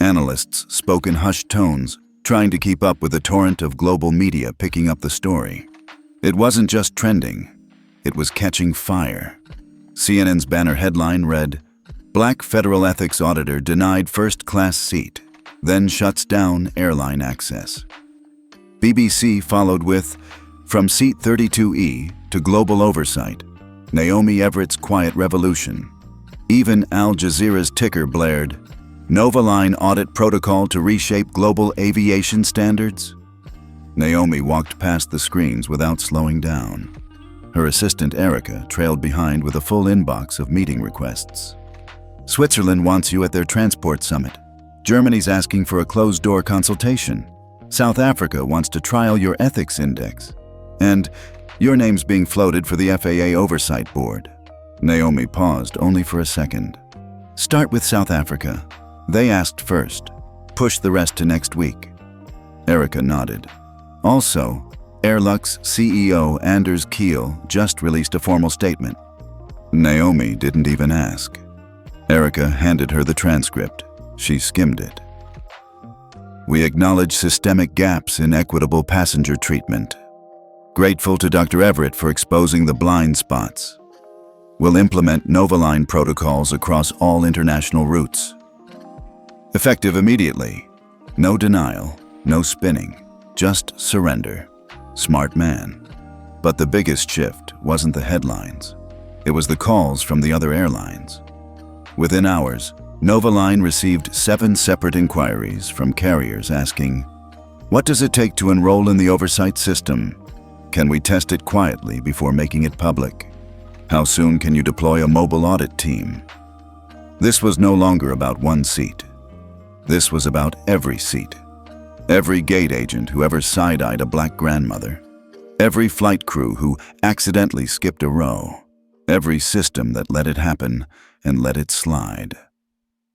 Analysts spoke in hushed tones, trying to keep up with the torrent of global media picking up the story. It wasn't just trending. It was catching fire. CNN's banner headline read, Black Federal Ethics Auditor Denied First-Class Seat, then Shuts Down Airline Access. BBC followed with, From Seat 32E to Global Oversight, Naomi Everett's Quiet Revolution. Even Al Jazeera's ticker blared, Novaline Audit Protocol to Reshape Global Aviation Standards? Naomi walked past the screens without slowing down. Her assistant Erica trailed behind with a full inbox of meeting requests. Switzerland wants you at their transport summit. Germany's asking for a closed-door consultation. South Africa wants to trial your ethics index. And your name's being floated for the FAA Oversight Board. Naomi paused only for a second. Start with South Africa. They asked first. Push the rest to next week. Erica nodded. Also, Airlux CEO Anders Kiel just released a formal statement. Naomi didn't even ask. Erica handed her the transcript. She skimmed it. We acknowledge systemic gaps in equitable passenger treatment. Grateful to Dr. Everett for exposing the blind spots. We'll implement Novaline protocols across all international routes. Effective immediately. No denial, no spinning, just surrender. Smart man. But the biggest shift wasn't the headlines. It was the calls from the other airlines. Within hours, Novaline received 7 separate inquiries from carriers asking, what does it take to enroll in the oversight system? Can we test it quietly before making it public? How soon can you deploy a mobile audit team? This was no longer about one seat. This was about every seat. Every gate agent who ever side-eyed a black grandmother. Every flight crew who accidentally skipped a row. Every system that let it happen and let it slide.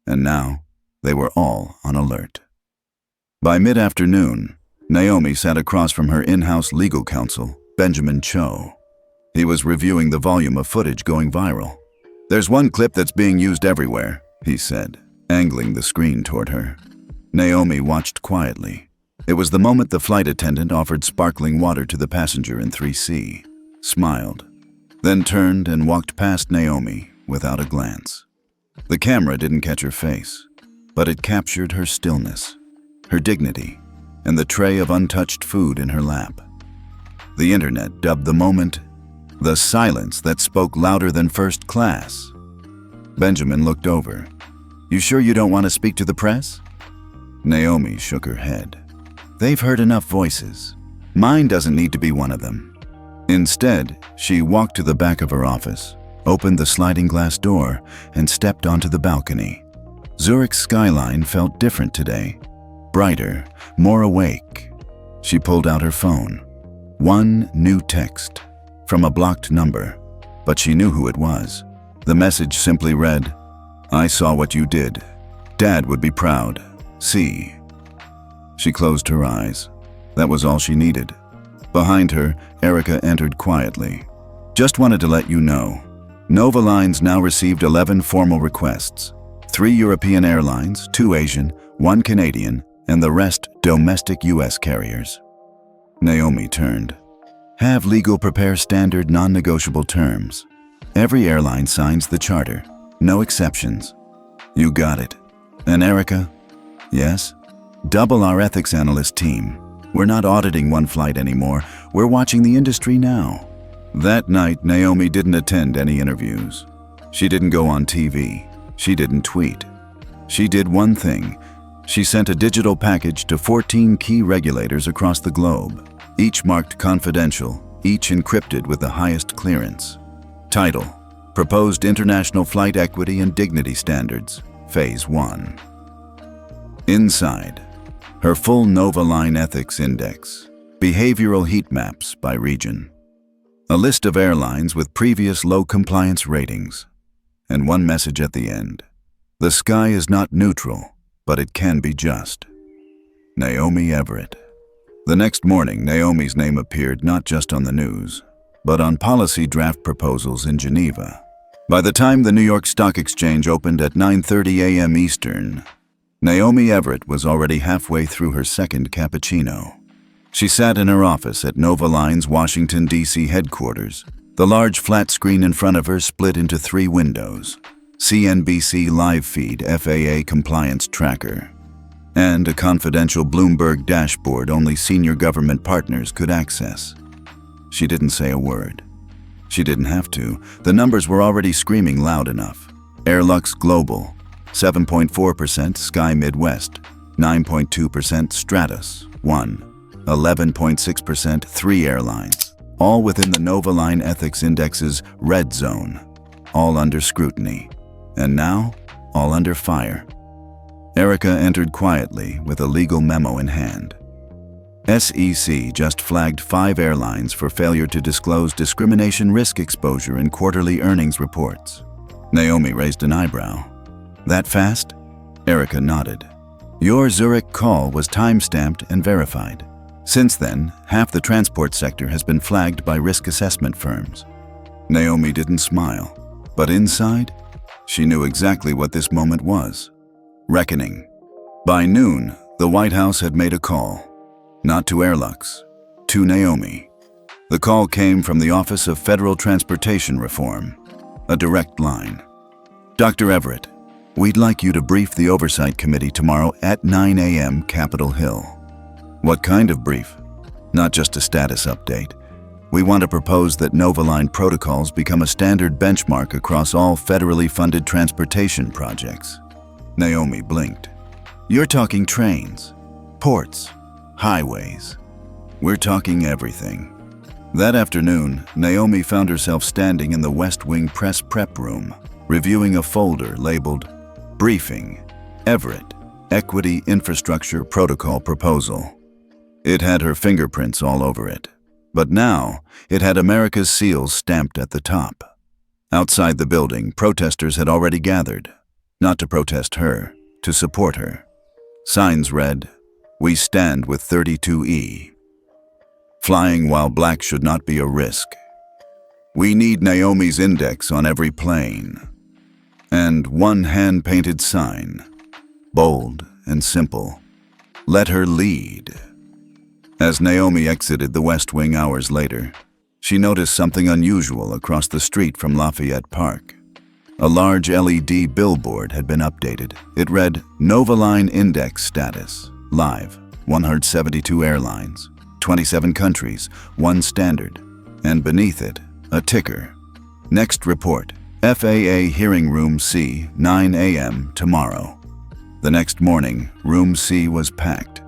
And now, they were all on alert. By mid-afternoon, Naomi sat across from her in-house legal counsel, Benjamin Cho. He was reviewing the volume of footage going viral. There's one clip that's being used everywhere, he said, angling the screen toward her. Naomi watched quietly. It was the moment the flight attendant offered sparkling water to the passenger in 3C, smiled, then turned and walked past Naomi without a glance. The camera didn't catch her face, but it captured her stillness, her dignity, and the tray of untouched food in her lap. The internet dubbed the moment the silence that spoke louder than first class. Benjamin looked over. You sure you don't want to speak to the press? Naomi shook her head. They've heard enough voices. Mine doesn't need to be one of them. Instead, she walked to the back of her office, opened the sliding glass door, and stepped onto the balcony. Zurich's skyline felt different today. Brighter, more awake. She pulled out her phone. One new text from a blocked number, but she knew who it was. The message simply read, "I saw what you did. Dad would be proud. See." She closed her eyes. That was all she needed. Behind her, Erica entered quietly. "Just wanted to let you know. Nova Lines now received 11 formal requests. 3 European airlines, 2 Asian, 1 Canadian, and the rest domestic U.S. carriers." Naomi turned. "Have legal prepare standard non-negotiable terms. Every airline signs the charter. No exceptions." "You got it." "And Erica?" "Yes?" "Double our ethics analyst team. We're not auditing one flight anymore. We're watching the industry now." That night, Naomi didn't attend any interviews. She didn't go on TV. She didn't tweet. She did one thing. She sent a digital package to 14 key regulators across the globe, each marked confidential, each encrypted with the highest clearance. Title: Proposed International Flight Equity and Dignity Standards, Phase 1. Inside, her full Nova Line Ethics Index, behavioral heat maps by region, a list of airlines with previous low compliance ratings, and one message at the end: the sky is not neutral, but it can be just. Naomi Everett. The next morning, Naomi's name appeared not just on the news, but on policy draft proposals in Geneva. By the time the New York Stock Exchange opened at 9:30 a.m. Eastern, Naomi Everett was already halfway through her second cappuccino. She sat in her office at Nova Line's Washington, D.C. headquarters. The large flat screen in front of her split into 3 windows: CNBC live feed FAA compliance tracker, and a confidential Bloomberg dashboard only senior government partners could access. She didn't say a word. She didn't have to. The numbers were already screaming loud enough. Airlux Global, 7.4% Sky Midwest, 9.2% Stratus, 1, 11.6% 3 airlines, all within the Nova Line Ethics Index's red zone, all under scrutiny, and now all under fire. Erica entered quietly with a legal memo in hand. SEC just flagged 5 airlines for failure to disclose discrimination risk exposure in quarterly earnings reports. Naomi raised an eyebrow. "That fast?" Erica nodded. "Your Zurich call was time-stamped and verified. Since then, half the transport sector has been flagged by risk assessment firms." Naomi didn't smile, but inside, she knew exactly what this moment was. Reckoning. By noon, the White House had made a call. Not to Airlux, to Naomi. The call came from the Office of Federal Transportation Reform, a direct line. "Dr. Everett, we'd like you to brief the Oversight Committee tomorrow at 9 a.m. Capitol Hill." "What kind of brief?" "Not just a status update. We want to propose that Nova Line protocols become a standard benchmark across all federally funded transportation projects." Naomi blinked. "You're talking trains, ports, highways. We're talking everything." That afternoon, Naomi found herself standing in the West Wing press prep room, reviewing a folder labeled Briefing, Everett, Equity Infrastructure Protocol Proposal. It had her fingerprints all over it, but now it had America's seals stamped at the top. Outside the building, protesters had already gathered, not to protest her, to support her. Signs read, "We stand with 32E. Flying while black should not be a risk. We need Naomi's index on every plane." And one hand-painted sign, bold and simple, "Let her lead." As Naomi exited the West Wing hours later, she noticed something unusual across the street from Lafayette Park. A large LED billboard had been updated. It read, "Nova Line Index Status, Live, 172 airlines, 27 countries, 1 standard," and beneath it, a ticker. "Next report, FAA Hearing Room C, 9 a.m. tomorrow." The next morning, Room C was packed.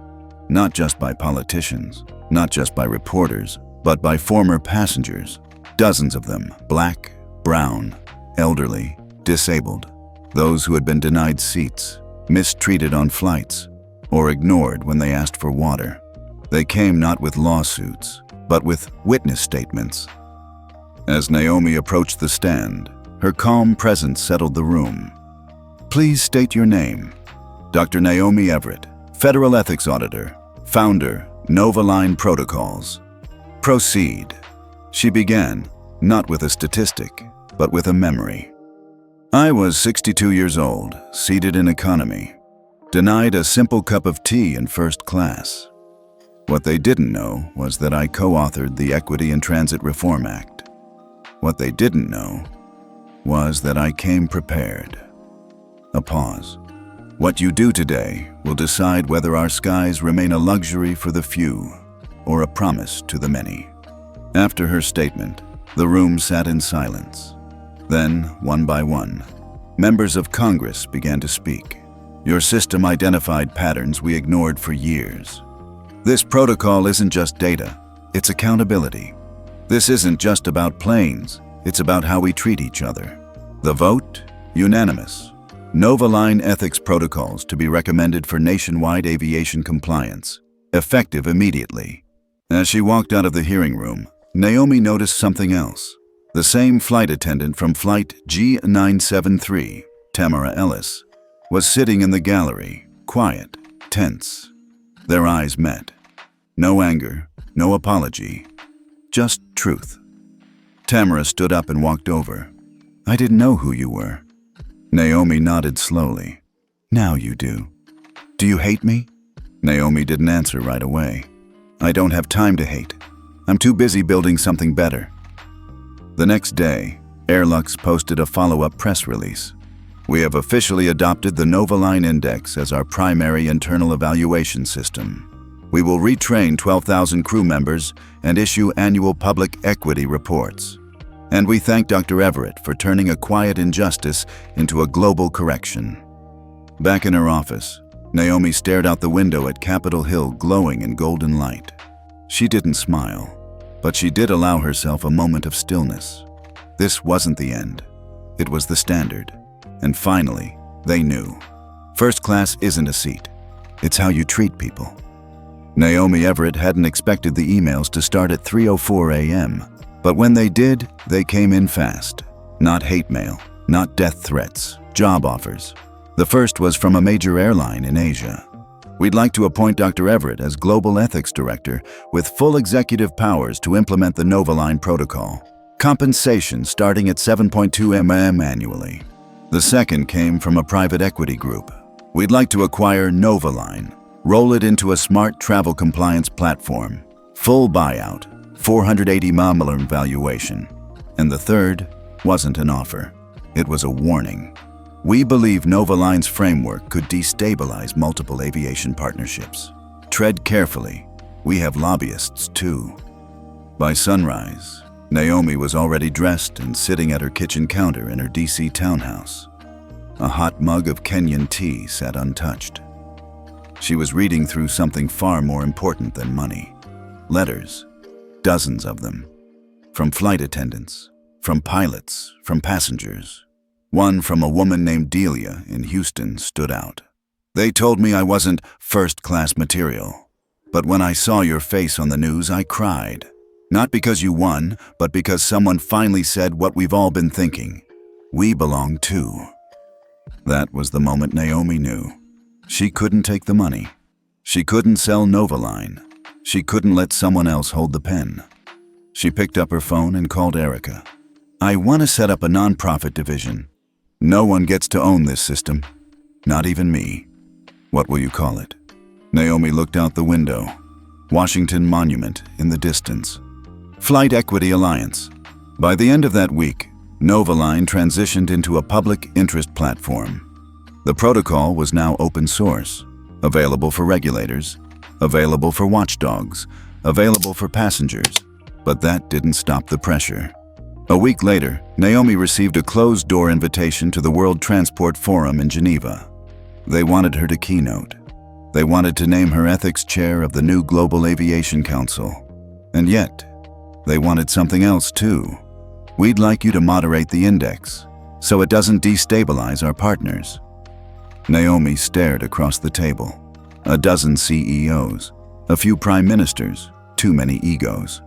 Not just by politicians, not just by reporters, but by former passengers. Dozens of them, black, brown, elderly, disabled. Those who had been denied seats, mistreated on flights, or ignored when they asked for water. They came not with lawsuits, but with witness statements. As Naomi approached the stand, her calm presence settled the room. Please state your name. Dr. Naomi Everett, Federal Ethics Auditor, Founder, Novaline Protocols. Proceed. She began, not with a statistic, but with a memory. I was 62 years old, seated in economy, denied a simple cup of tea in first class. What they didn't know was that I co-authored the Equity in Transit Reform Act. What they didn't know was that I came prepared. A pause. What you do today will decide whether our skies remain a luxury for the few or a promise to the many. After her statement, the room sat in silence. Then, one by one, members of Congress began to speak. Your system identified patterns we ignored for years. This protocol isn't just data, it's accountability. This isn't just about planes, it's about how we treat each other. The vote? Unanimous. Novaline ethics protocols to be recommended for nationwide aviation compliance, effective immediately. As she walked out of the hearing room, Naomi noticed something else. The same flight attendant from Flight G973, Tamara Ellis, was sitting in the gallery, quiet, tense. Their eyes met. No anger, no apology, just truth. Tamara stood up and walked over. I didn't know who you were. Naomi nodded slowly. Now you do. Do you hate me? Naomi didn't answer right away. I don't have time to hate. I'm too busy building something better. The next day, Airlux posted a follow-up press release. We have officially adopted the Novaline Index as our primary internal evaluation system. We will retrain 12,000 crew members and issue annual public equity reports. And we thank Dr. Everett for turning a quiet injustice into a global correction. Back in her office, Naomi stared out the window at Capitol Hill glowing in golden light. She didn't smile, but she did allow herself a moment of stillness. This wasn't the end. It was the standard. And finally, they knew. First class isn't a seat. It's how you treat people. Naomi Everett hadn't expected the emails to start at 3:04 a.m., but when they did, they came in fast. Not hate mail, not death threats, job offers. The first was from a major airline in Asia. We'd like to appoint Dr. Everett as Global Ethics Director with full executive powers to implement the Novaline Protocol. Compensation starting at 7.2 mm annually. The second came from a private equity group. We'd like to acquire Novaline, roll it into a smart travel compliance platform. Full buyout, 480 million valuation. And the third wasn't an offer. It was a warning. We believe Novaline's framework could destabilize multiple aviation partnerships. Tread carefully. We have lobbyists too. By sunrise, Naomi was already dressed and sitting at her kitchen counter in her DC townhouse. A hot mug of Kenyan tea sat untouched. She was reading through something far more important than money. Letters, dozens of them. From flight attendants, from pilots, from passengers. One from a woman named Delia in Houston stood out. They told me I wasn't first-class material. But when I saw your face on the news, I cried. Not because you won, but because someone finally said what we've all been thinking. We belong too. That was the moment Naomi knew. She couldn't take the money. She couldn't sell Novaline. She couldn't let someone else hold the pen. She picked up her phone and called Erica. I want to set up a nonprofit division. No one gets to own this system. Not even me. What will you call it? Naomi looked out the window. Washington Monument in the distance. Flight Equity Alliance. By the end of that week, Novaline transitioned into a public interest platform. The protocol was now open source, available for regulators, available for watchdogs, available for passengers. But that didn't stop the pressure. A week later, Naomi received a closed-door invitation to the World Transport Forum in Geneva. They wanted her to keynote. They wanted to name her ethics chair of the new Global Aviation Council. And yet, they wanted something else too. We'd like you to moderate the index, so it doesn't destabilize our partners. Naomi stared across the table. A dozen CEOs, a few prime ministers, too many egos.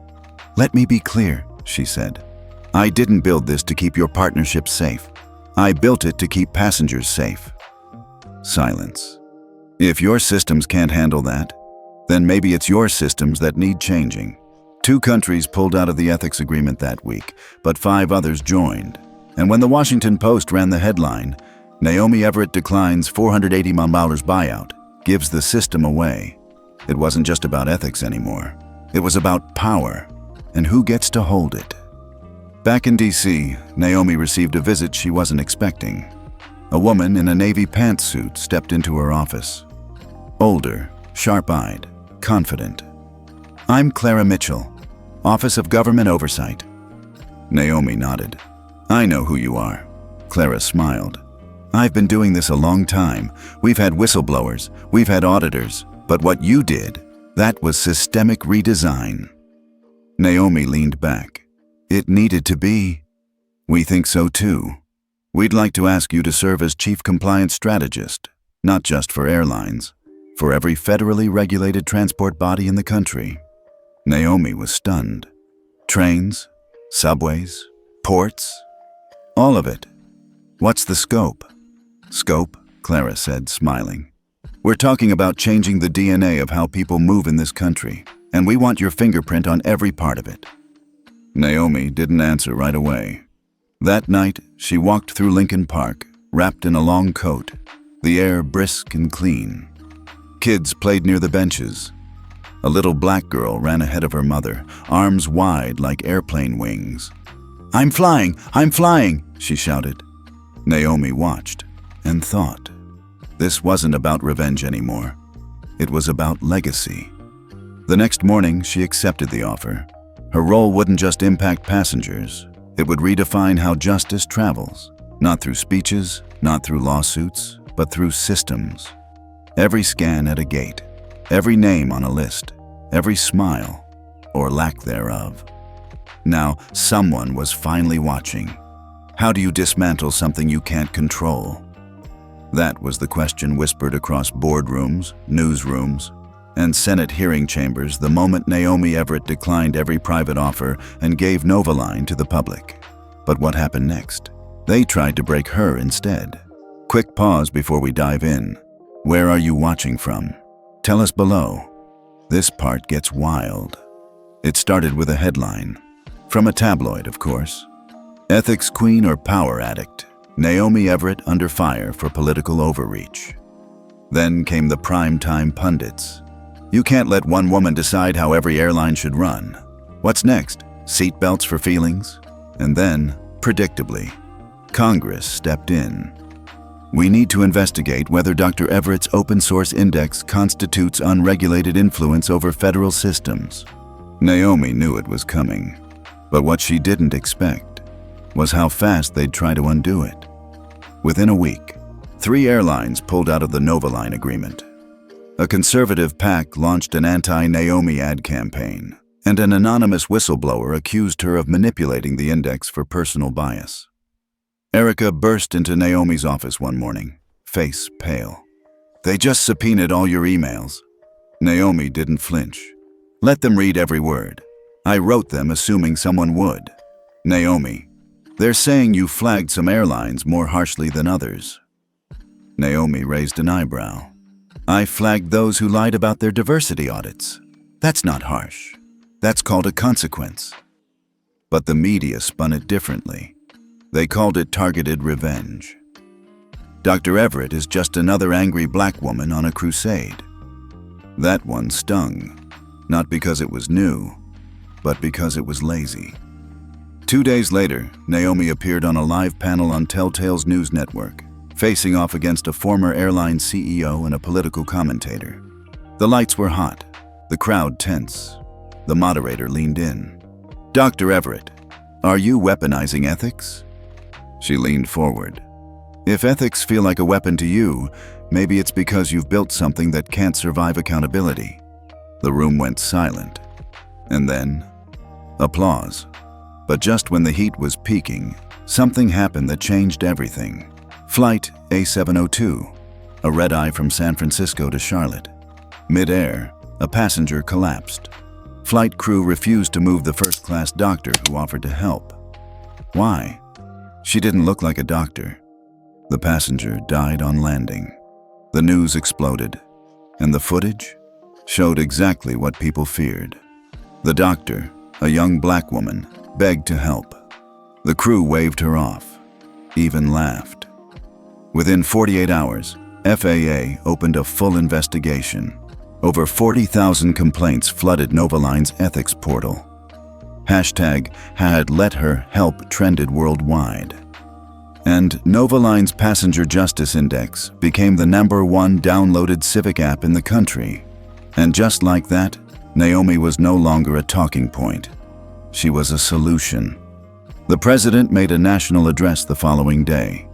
Let me be clear, she said. I didn't build this to keep your partnership safe. I built it to keep passengers safe. Silence. If your systems can't handle that, then maybe it's your systems that need changing. 2 countries pulled out of the ethics agreement that week, but 5 others joined. And when the Washington Post ran the headline, Naomi Everett declines $480 million buyout, gives the system away, it wasn't just about ethics anymore. It was about power and who gets to hold it. Back in D.C., Naomi received a visit she wasn't expecting. A woman in a navy pantsuit stepped into her office. Older, sharp-eyed, confident. I'm Clara Mitchell, Office of Government Oversight. Naomi nodded. I know who you are. Clara smiled. I've been doing this a long time. We've had whistleblowers, we've had auditors, but what you did, that was systemic redesign. Naomi leaned back. It needed to be. We think so too. We'd like to ask you to serve as Chief Compliance Strategist, not just for airlines, for every federally regulated transport body in the country. Naomi was stunned. Trains, subways, ports, all of it. What's the scope? Scope, Clara said, smiling. We're talking about changing the DNA of how people move in this country, and we want your fingerprint on every part of it. Naomi didn't answer right away. That night, she walked through Lincoln Park, wrapped in a long coat, the air brisk and clean. Kids played near the benches. A little black girl ran ahead of her mother, arms wide like airplane wings. I'm flying, she shouted. Naomi watched and thought. This wasn't about revenge anymore. It was about legacy. The next morning, she accepted the offer. Her role wouldn't just impact passengers. It would redefine how justice travels, not through speeches, not through lawsuits, but through systems. Every scan at a gate, every name on a list, every smile, or lack thereof. Now, someone was finally watching. How do you dismantle something you can't control? That was the question whispered across boardrooms, newsrooms, and Senate hearing chambers the moment Naomi Everett declined every private offer and gave Novaline to the public. But what happened next? They tried to break her instead. Quick pause before we dive in. Where are you watching from? Tell us below. This part gets wild. It started with a headline. From a tabloid, of course. Ethics queen or power addict? Naomi Everett under fire for political overreach. Then came the primetime pundits. You can't let one woman decide how every airline should run. What's next? Seatbelts for feelings? And then, predictably, Congress stepped in. We need to investigate whether Dr. Everett's open source index constitutes unregulated influence over federal systems. Naomi knew it was coming, but what she didn't expect was how fast they'd try to undo it. Within a week, 3 airlines pulled out of the Novaline agreement. A conservative PAC launched an anti-Naomi ad campaign, and an anonymous whistleblower accused her of manipulating the index for personal bias. Erica burst into Naomi's office one morning, face pale. They just subpoenaed all your emails. Naomi didn't flinch. Let them read every word. I wrote them assuming someone would. Naomi, they're saying you flagged some airlines more harshly than others. Naomi raised an eyebrow. I flagged those who lied about their diversity audits. That's not harsh. That's called a consequence. But the media spun it differently. They called it targeted revenge. Dr. Everett is just another angry black woman on a crusade. That one stung, not because it was new, but because it was lazy. 2 days later, Naomi appeared on a live panel on Telltales news network, facing off against a former airline CEO and a political commentator. The lights were hot, the crowd tense. The moderator leaned in. Dr. Everett, are you weaponizing ethics? She leaned forward. If ethics feel like a weapon to you, maybe it's because you've built something that can't survive accountability." The room went silent. And then, applause. But just when the heat was peaking, something happened that changed everything. Flight A702, a red-eye from San Francisco to Charlotte. Mid-air, a passenger collapsed. Flight crew refused to move the first-class doctor who offered to help. Why? She didn't look like a doctor. The passenger died on landing. The news exploded, and the footage showed exactly what people feared. The doctor, a young black woman, begged to help. The crew waved her off, even laughed. Within 48 hours, FAA opened a full investigation. Over 40,000 complaints flooded Novaline's ethics portal. Hashtag had let her help trended worldwide. And Novaline's Passenger Justice Index became the #1 downloaded civic app in the country. And just like that, Naomi was no longer a talking point. She was a solution. The president made a national address the following day.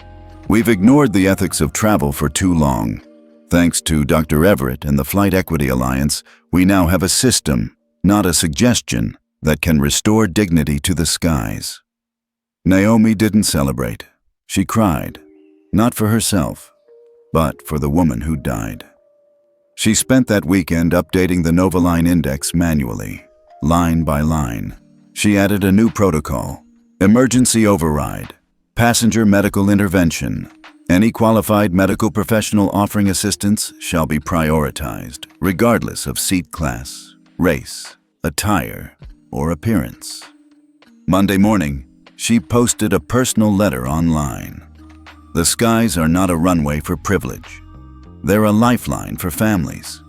"We've ignored the ethics of travel for too long. Thanks to Dr. Everett and the Flight Equity Alliance, we now have a system, not a suggestion, that can restore dignity to the skies." Naomi didn't celebrate. She cried, not for herself, but for the woman who died. She spent that weekend updating the Novaline Index manually, line by line. She added a new protocol: emergency override, passenger medical intervention. Any qualified medical professional offering assistance shall be prioritized, regardless of seat class, race, attire, or appearance. Monday morning, she posted a personal letter online. "The skies are not a runway for privilege. They're a lifeline for families.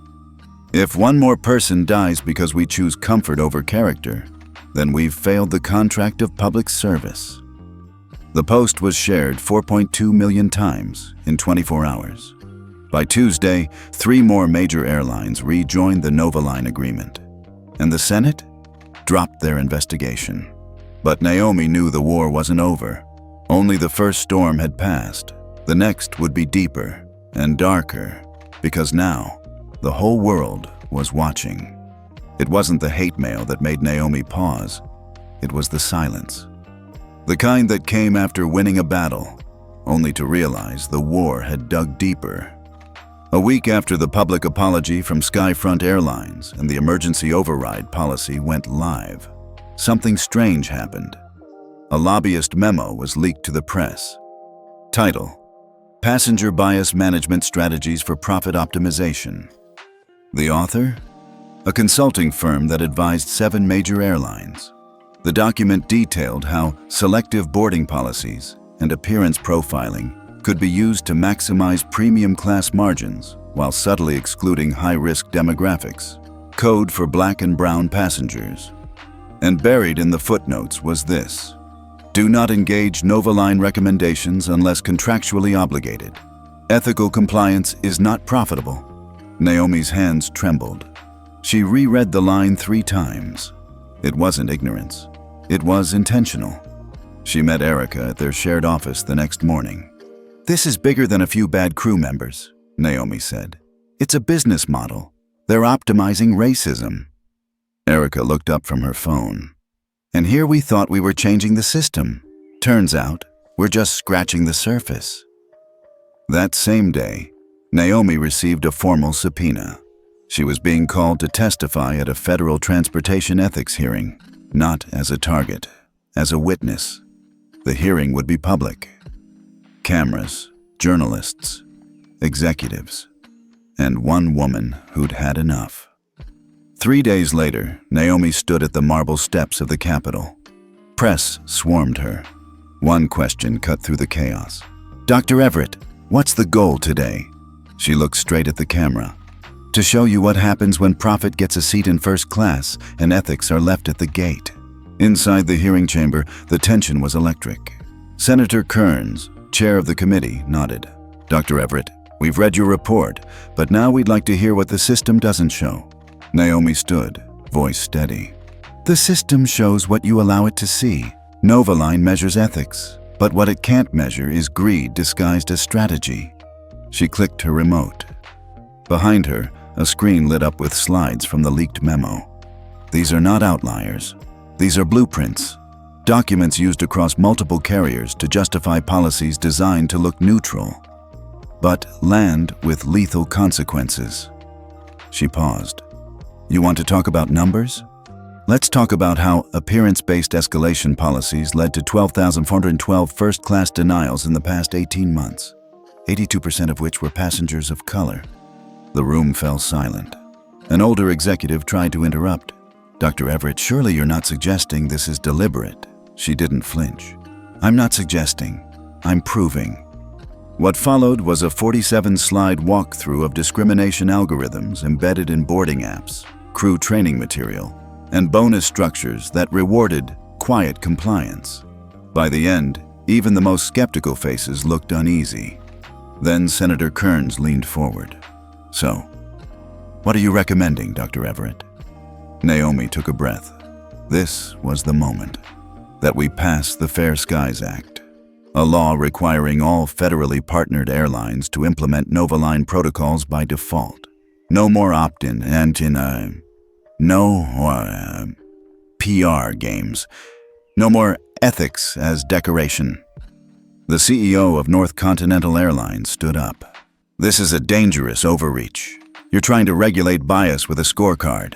If one more person dies because we choose comfort over character, then we've failed the contract of public service." The post was shared 4.2 million times in 24 hours. By Tuesday, 3 more major airlines rejoined the Novaline agreement, and the Senate dropped their investigation. But Naomi knew the war wasn't over. Only the first storm had passed. The next would be deeper and darker, because now the whole world was watching. It wasn't the hate mail that made Naomi pause. It was the silence. The kind that came after winning a battle, only to realize the war had dug deeper. A week after the public apology from Skyfront Airlines and the emergency override policy went live, something strange happened. A lobbyist memo was leaked to the press. Title: Passenger Bias Management Strategies for Profit Optimization. The author? A consulting firm that advised 7 major airlines. The document detailed how selective boarding policies and appearance profiling could be used to maximize premium class margins while subtly excluding high-risk demographics, code for black and brown passengers. And buried in the footnotes was this: do not engage Novaline recommendations unless contractually obligated. Ethical compliance is not profitable. Naomi's hands trembled. She reread the line 3 times. It wasn't ignorance. It was intentional. She met Erica at their shared office the next morning. "This is bigger than a few bad crew members," Naomi said. "It's a business model. They're optimizing racism." Erica looked up from her phone. "And here we thought we were changing the system. Turns out, we're just scratching the surface." That same day, Naomi received a formal subpoena. She was being called to testify at a federal transportation ethics hearing. Not as a target, as a witness. The hearing would be public. Cameras, journalists, executives, and one woman who'd had enough. 3 days later, Naomi stood at the marble steps of the Capitol. Press swarmed her. One question cut through the chaos. "Dr. Everett, what's the goal today?" She looked straight at the camera. "To show you what happens when profit gets a seat in first class and ethics are left at the gate." Inside the hearing chamber, the tension was electric. Senator Kearns, chair of the committee, nodded. "Dr. Everett, we've read your report, but now we'd like to hear what the system doesn't show." Naomi stood, voice steady. "The system shows what you allow it to see. Novaline measures ethics, but what it can't measure is greed disguised as strategy. She clicked her remote. Behind her, a screen lit up with slides from the leaked memo. These are not outliers. These are blueprints, documents used across multiple carriers to justify policies designed to look neutral, but land with lethal consequences. She paused. You want to talk about numbers? Let's talk about how appearance-based escalation policies led to 12,412 first-class denials in the past 18 months, 82% of which were passengers of color. The room fell silent. An older executive tried to interrupt. Dr. Everett, surely you're not suggesting this is deliberate. She didn't flinch. I'm not suggesting. I'm proving. What followed was a 47-slide walkthrough of discrimination algorithms embedded in boarding apps, crew training material, and bonus structures that rewarded quiet compliance. By the end, even the most skeptical faces looked uneasy. Then Senator Kearns leaned forward. So, what are you recommending, Dr. Everett? Naomi took a breath. This was the moment. That we pass the Fair Skies Act, a law requiring all federally partnered airlines to implement Novaline protocols by default. No more opt-in and no PR games. No more ethics as decoration. The CEO of North Continental Airlines stood up. This is a dangerous overreach. You're trying to regulate bias with a scorecard.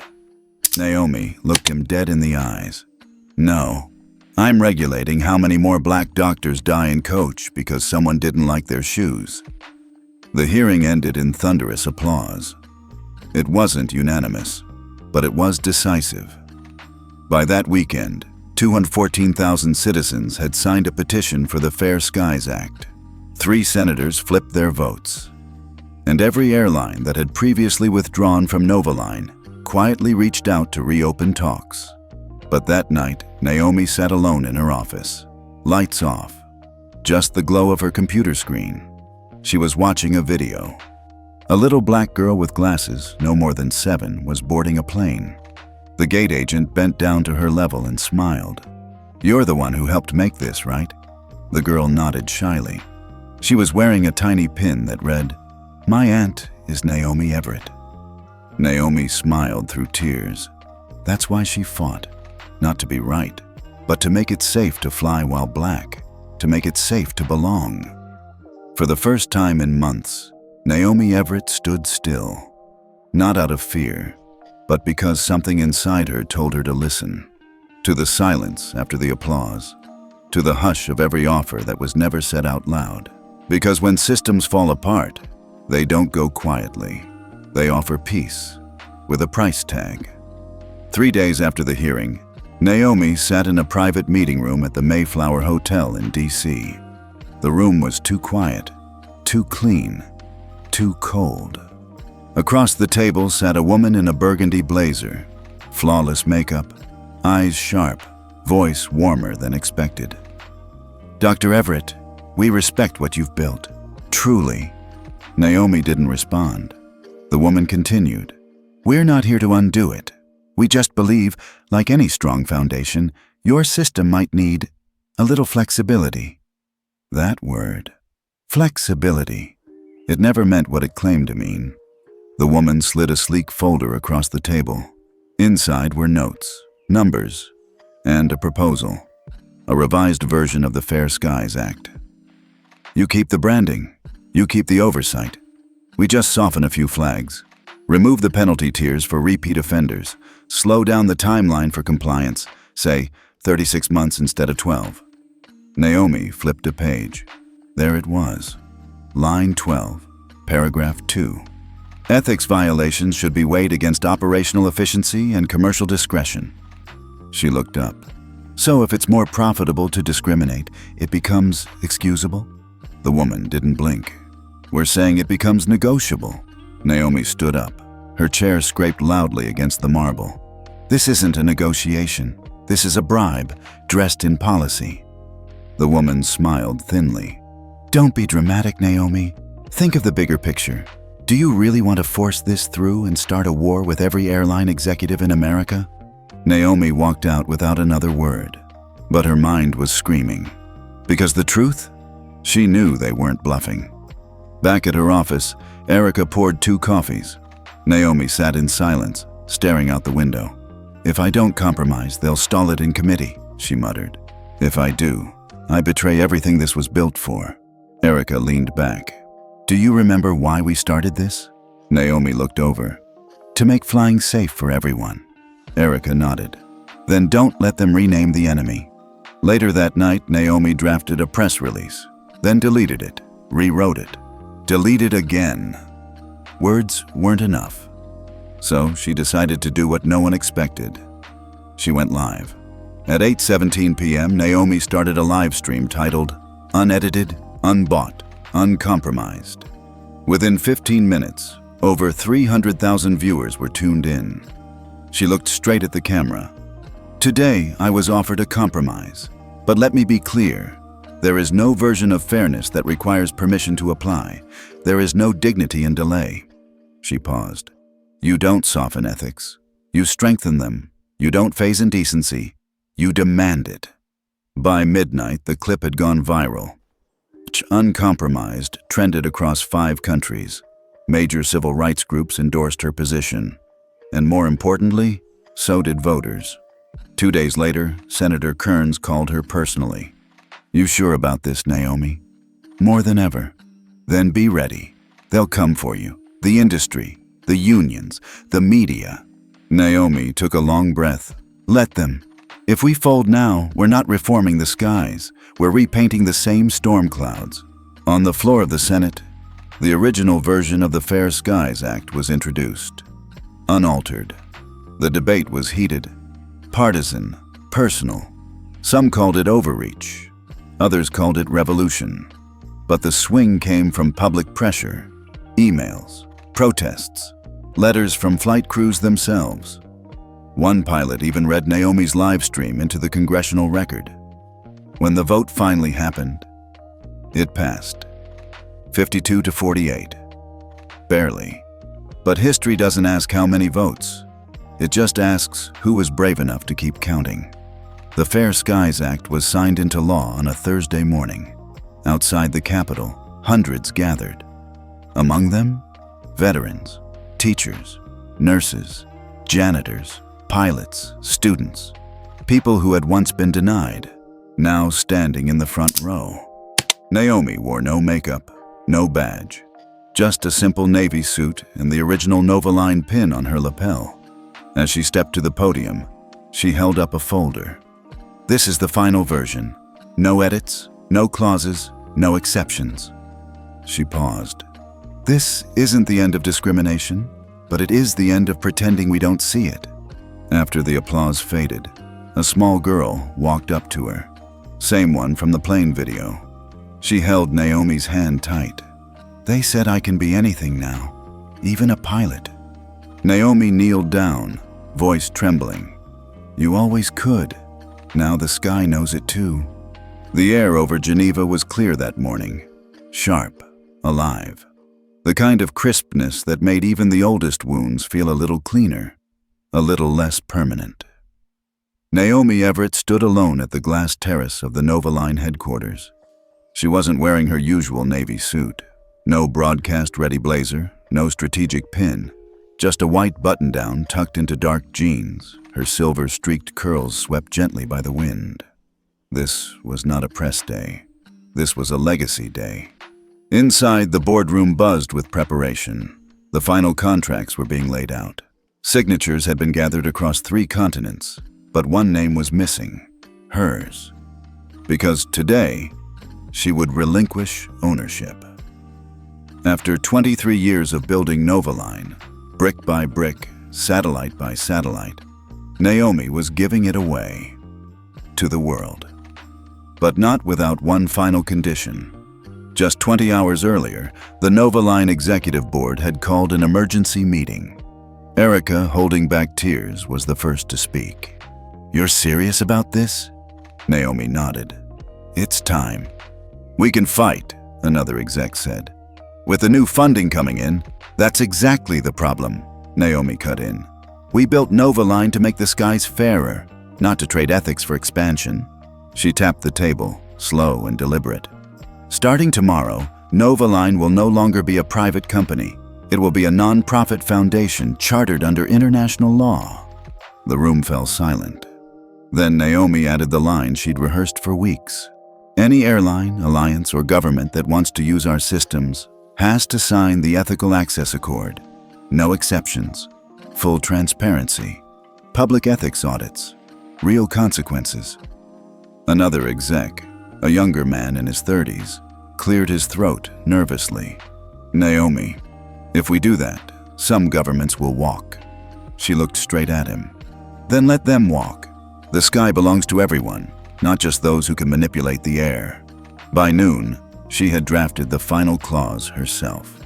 Naomi looked him dead in the eyes. No, I'm regulating how many more black doctors die in coach because someone didn't like their shoes. The hearing ended in thunderous applause. It wasn't unanimous, but it was decisive. By that weekend, 214,000 citizens had signed a petition for the Fair Skies Act. 3 senators flipped their votes. And every airline that had previously withdrawn from Novaline quietly reached out to reopen talks. But that night, Naomi sat alone in her office, lights off, just the glow of her computer screen. She was watching a video. A little black girl with glasses, no more than 7, was boarding a plane. The gate agent bent down to her level and smiled. You're the one who helped make this, right? The girl nodded shyly. She was wearing a tiny pin that read, My aunt is Naomi Everett. Naomi smiled through tears. That's why she fought. Not to be right, but to make it safe to fly while black, to make it safe to belong. For the first time in months, Naomi Everett stood still, not out of fear, but because something inside her told her to listen. To the silence after the applause, to the hush of every offer that was never said out loud. Because when systems fall apart, they don't go quietly. They offer peace, with a price tag. 3 days after the hearing, Naomi sat in a private meeting room at the Mayflower Hotel in D.C. The room was too quiet, too clean, too cold. Across the table sat a woman in a burgundy blazer, flawless makeup, eyes sharp, voice warmer than expected. Dr. Everett, we respect what you've built. Truly. Naomi didn't respond. The woman continued. We're not here to undo it. We just believe, like any strong foundation, your system might need a little flexibility. That word. Flexibility. It never meant what it claimed to mean. The woman slid a sleek folder across the table. Inside were notes, numbers, and a proposal. A revised version of the Fair Skies Act. You keep the branding. You keep the oversight. We just soften a few flags. Remove the penalty tiers for repeat offenders. Slow down the timeline for compliance. Say, 36 months instead of 12. Naomi flipped a page. There it was. Line 12, paragraph 2. Ethics violations should be weighed against operational efficiency and commercial discretion. She looked up. So if it's more profitable to discriminate, it becomes excusable? The woman didn't blink. We're saying it becomes negotiable. Naomi stood up. Her chair scraped loudly against the marble. This isn't a negotiation. This is a bribe, dressed in policy. The woman smiled thinly. Don't be dramatic, Naomi. Think of the bigger picture. Do you really want to force this through and start a war with every airline executive in America? Naomi walked out without another word, but her mind was screaming. Because the truth? She knew they weren't bluffing. Back at her office, Erica poured 2 coffees. Naomi sat in silence, staring out the window. "If I don't compromise, they'll stall it in committee," she muttered. "If I do, I betray everything this was built for." Erica leaned back. "Do you remember why we started this?" Naomi looked over. "To make flying safe for everyone." Erica nodded. "Then don't let them rename the enemy." Later that night, Naomi drafted a press release, then deleted it, rewrote it, deleted again. Words weren't enough. So she decided to do what no one expected. She went live. At 8:17 p.m., Naomi started a live stream titled Unedited, Unbought, Uncompromised. Within 15 minutes, over 300,000 viewers were tuned in. She looked straight at the camera. "Today, I was offered a compromise. But let me be clear. There is no version of fairness that requires permission to apply. There is no dignity in delay." She paused. "You don't soften ethics. You strengthen them. You don't phase indecency. You demand it." By midnight, the clip had gone viral. Uncompromised trended across 5 countries. Major civil rights groups endorsed her position. And more importantly, so did voters. 2 days later, Senator Kearns called her personally. "You sure about this, Naomi?" "More than ever." "Then be ready. They'll come for you. The industry, the unions, the media." Naomi took a long breath. "Let them. If we fold now, we're not reforming the skies. We're repainting the same storm clouds." On the floor of the Senate, the original version of the Fair Skies Act was introduced. Unaltered. The debate was heated. Partisan, personal. Some called it overreach. Others called it revolution. But the swing came from public pressure, emails, protests, letters from flight crews themselves. One pilot even read Naomi's live stream into the congressional record. When the vote finally happened, it passed. 52 to 48. Barely. But history doesn't ask how many votes. It just asks who was brave enough to keep counting. The Fair Skies Act was signed into law on a Thursday morning. Outside the Capitol, hundreds gathered. Among them, veterans, teachers, nurses, janitors, pilots, students, people who had once been denied, now standing in the front row. Naomi wore no makeup, no badge, just a simple navy suit and the original Novaline pin on her lapel. As she stepped to the podium, she held up a folder. "This is the final version. No edits, no clauses, no exceptions." She paused. "This isn't the end of discrimination, but it is the end of pretending we don't see it." After the applause faded, a small girl walked up to her. Same one from the plane video. She held Naomi's hand tight. "They said I can be anything now, even a pilot." Naomi kneeled down, voice trembling. "You always could. Now the sky knows it too." The air over Geneva was clear that morning, sharp, alive. The kind of crispness that made even the oldest wounds feel a little cleaner, a little less permanent. Naomi Everett stood alone at the glass terrace of the Novaline headquarters. She wasn't wearing her usual navy suit. No broadcast-ready blazer, no strategic pin. Just a white button-down tucked into dark jeans, her silver-streaked curls swept gently by the wind. This was not a press day. This was a legacy day. Inside, the boardroom buzzed with preparation. The final contracts were being laid out. Signatures had been gathered across 3 continents, but one name was missing, hers. Because today, she would relinquish ownership. After 23 years of building Novaline, brick by brick, satellite by satellite, Naomi was giving it away to the world. But not without one final condition. Just 20 hours earlier, the Novaline Executive Board had called an emergency meeting. Erica, holding back tears, was the first to speak. "You're serious about this?" Naomi nodded. "It's time." "We can fight," another exec said. "With the new funding coming in, that's exactly the problem," Naomi cut in. "We built Novaline to make the skies fairer, not to trade ethics for expansion." She tapped the table, slow and deliberate. "Starting tomorrow, Novaline will no longer be a private company. It will be a non-profit foundation chartered under international law. The room fell silent. Then Naomi added the line she'd rehearsed for weeks. Any airline, alliance, or government that wants to use our systems has to sign the Ethical Access Accord. No exceptions. Full transparency. Public ethics audits. Real consequences. Another exec, a younger man in his 30s, cleared his throat nervously. Naomi, if we do that, some governments will walk. She looked straight at him. Then let them walk. The sky belongs to everyone, not just those who can manipulate the air. By noon, she had drafted the final clause herself.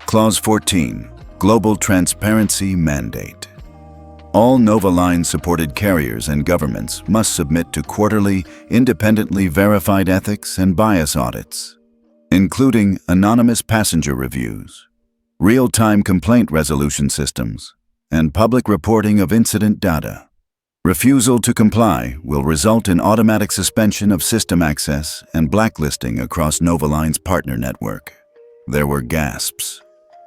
Clause 14, Global Transparency Mandate. All Novaline-supported carriers and governments must submit to quarterly, independently verified ethics and bias audits, including anonymous passenger reviews, real-time complaint resolution systems, and public reporting of incident data. Refusal to comply will result in automatic suspension of system access and blacklisting across Novaline's partner network. There were gasps,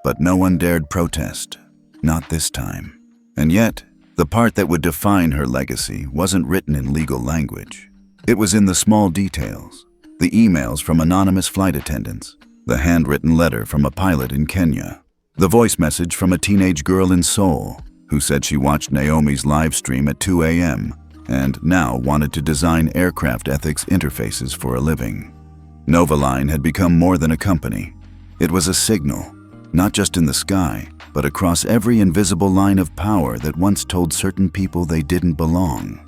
but no one dared protest. Not this time. And yet, the part that would define her legacy wasn't written in legal language. It was in the small details. The emails from anonymous flight attendants, the handwritten letter from a pilot in Kenya, the voice message from a teenage girl in Seoul who said she watched Naomi's live stream at 2 a.m. and now wanted to design aircraft ethics interfaces for a living. Novaline had become more than a company. It was a signal, not just in the sky, but across every invisible line of power that once told certain people they didn't belong.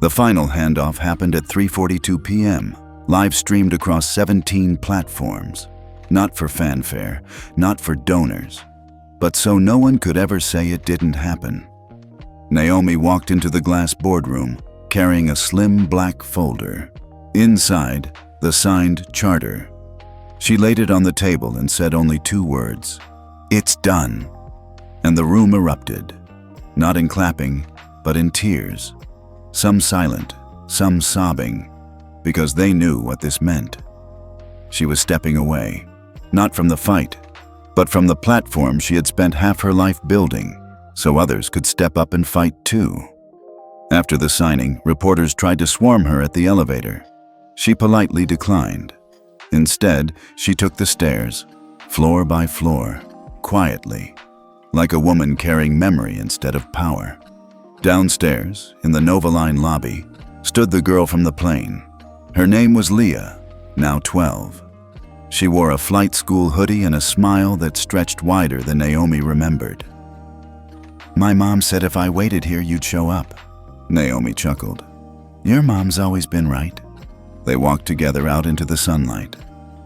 The final handoff happened at 3:42 p.m., live streamed across 17 platforms. Not for fanfare, not for donors, but so no one could ever say it didn't happen. Naomi walked into the glass boardroom, carrying a slim black folder. Inside, the signed charter. She laid it on the table and said only 2 words, "It's done." And the room erupted, not in clapping, but in tears. Some silent, some sobbing, because they knew what this meant. She was stepping away, not from the fight, but from the platform she had spent half her life building, so others could step up and fight too. After the signing, reporters tried to swarm her at the elevator. She politely declined. Instead, she took the stairs, floor by floor, quietly, like a woman carrying memory instead of power. Downstairs, in the Novaline lobby, stood the girl from the plane. Her name was Leah, now 12. She wore a flight school hoodie and a smile that stretched wider than Naomi remembered. "My mom said if I waited here, you'd show up," Naomi chuckled. "Your mom's always been right." They walked together out into the sunlight.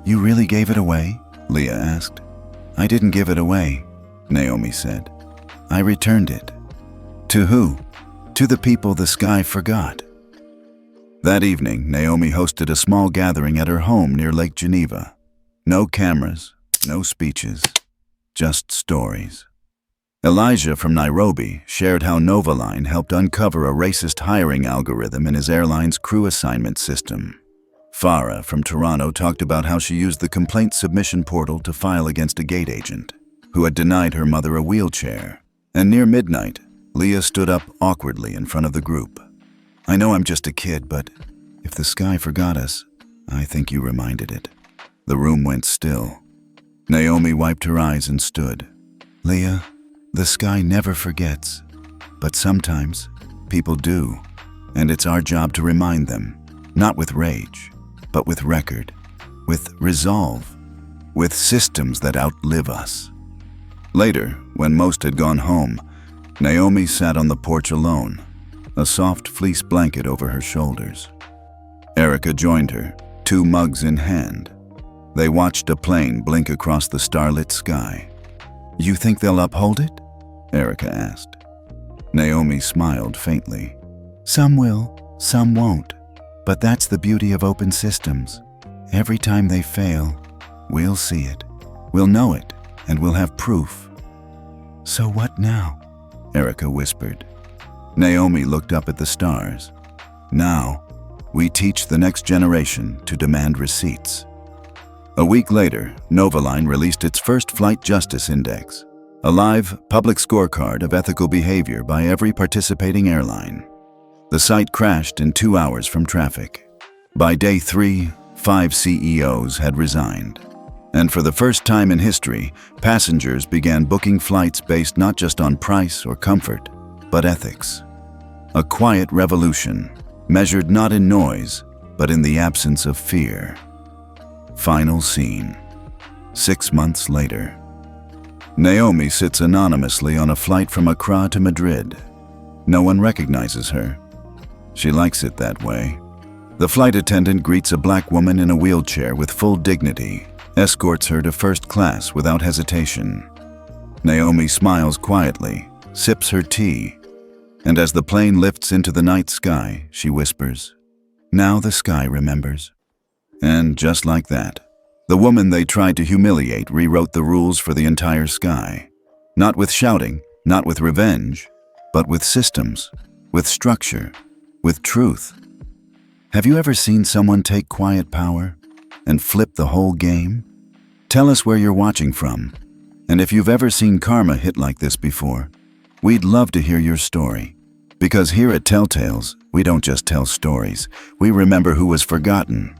"You really gave it away?" Leah asked. "I didn't give it away," Naomi said. "I returned it." "To who?" "To the people the sky forgot." That evening, Naomi hosted a small gathering at her home near Lake Geneva. No cameras, no speeches, just stories. Elijah from Nairobi shared how Novaline helped uncover a racist hiring algorithm in his airline's crew assignment system. Farah from Toronto talked about how she used the complaint submission portal to file against a gate agent who had denied her mother a wheelchair. And near midnight, Leah stood up awkwardly in front of the group. "I know I'm just a kid, but if the sky forgot us, I think you reminded it." The room went still. Naomi wiped her eyes and stood. "Leah, the sky never forgets, but sometimes people do, and it's our job to remind them, not with rage, but with record, with resolve, with systems that outlive us." Later, when most had gone home, Naomi sat on the porch alone, a soft fleece blanket over her shoulders. Erica joined her, 2 mugs in hand. They watched a plane blink across the starlit sky. "You think they'll uphold it?" Erica asked. Naomi smiled faintly. "Some will, some won't. But that's the beauty of open systems. Every time they fail, we'll see it, we'll know it, and we'll have proof." "So what now?" Erica whispered. Naomi looked up at the stars. "Now, we teach the next generation to demand receipts." A week later, Novaline released its first Flight Justice Index, a live, public scorecard of ethical behavior by every participating airline. The site crashed in 2 hours from traffic. By day 3, 5 CEOs had resigned. And for the first time in history, passengers began booking flights based not just on price or comfort, but ethics. A quiet revolution, measured not in noise, but in the absence of fear. Final scene. 6 months later. Naomi sits anonymously on a flight from Accra to Madrid. No one recognizes her. She likes it that way. The flight attendant greets a black woman in a wheelchair with full dignity, escorts her to first class without hesitation. Naomi smiles quietly, sips her tea, and as the plane lifts into the night sky, she whispers, "Now the sky remembers." And just like that, the woman they tried to humiliate rewrote the rules for the entire sky. Not with shouting, not with revenge, but with systems, with structure, with truth. Have you ever seen someone take quiet power and flip the whole game? Tell us where you're watching from, and if you've ever seen karma hit like this before, we'd love to hear your story. Because here at Telltales, we don't just tell stories, we remember who was forgotten,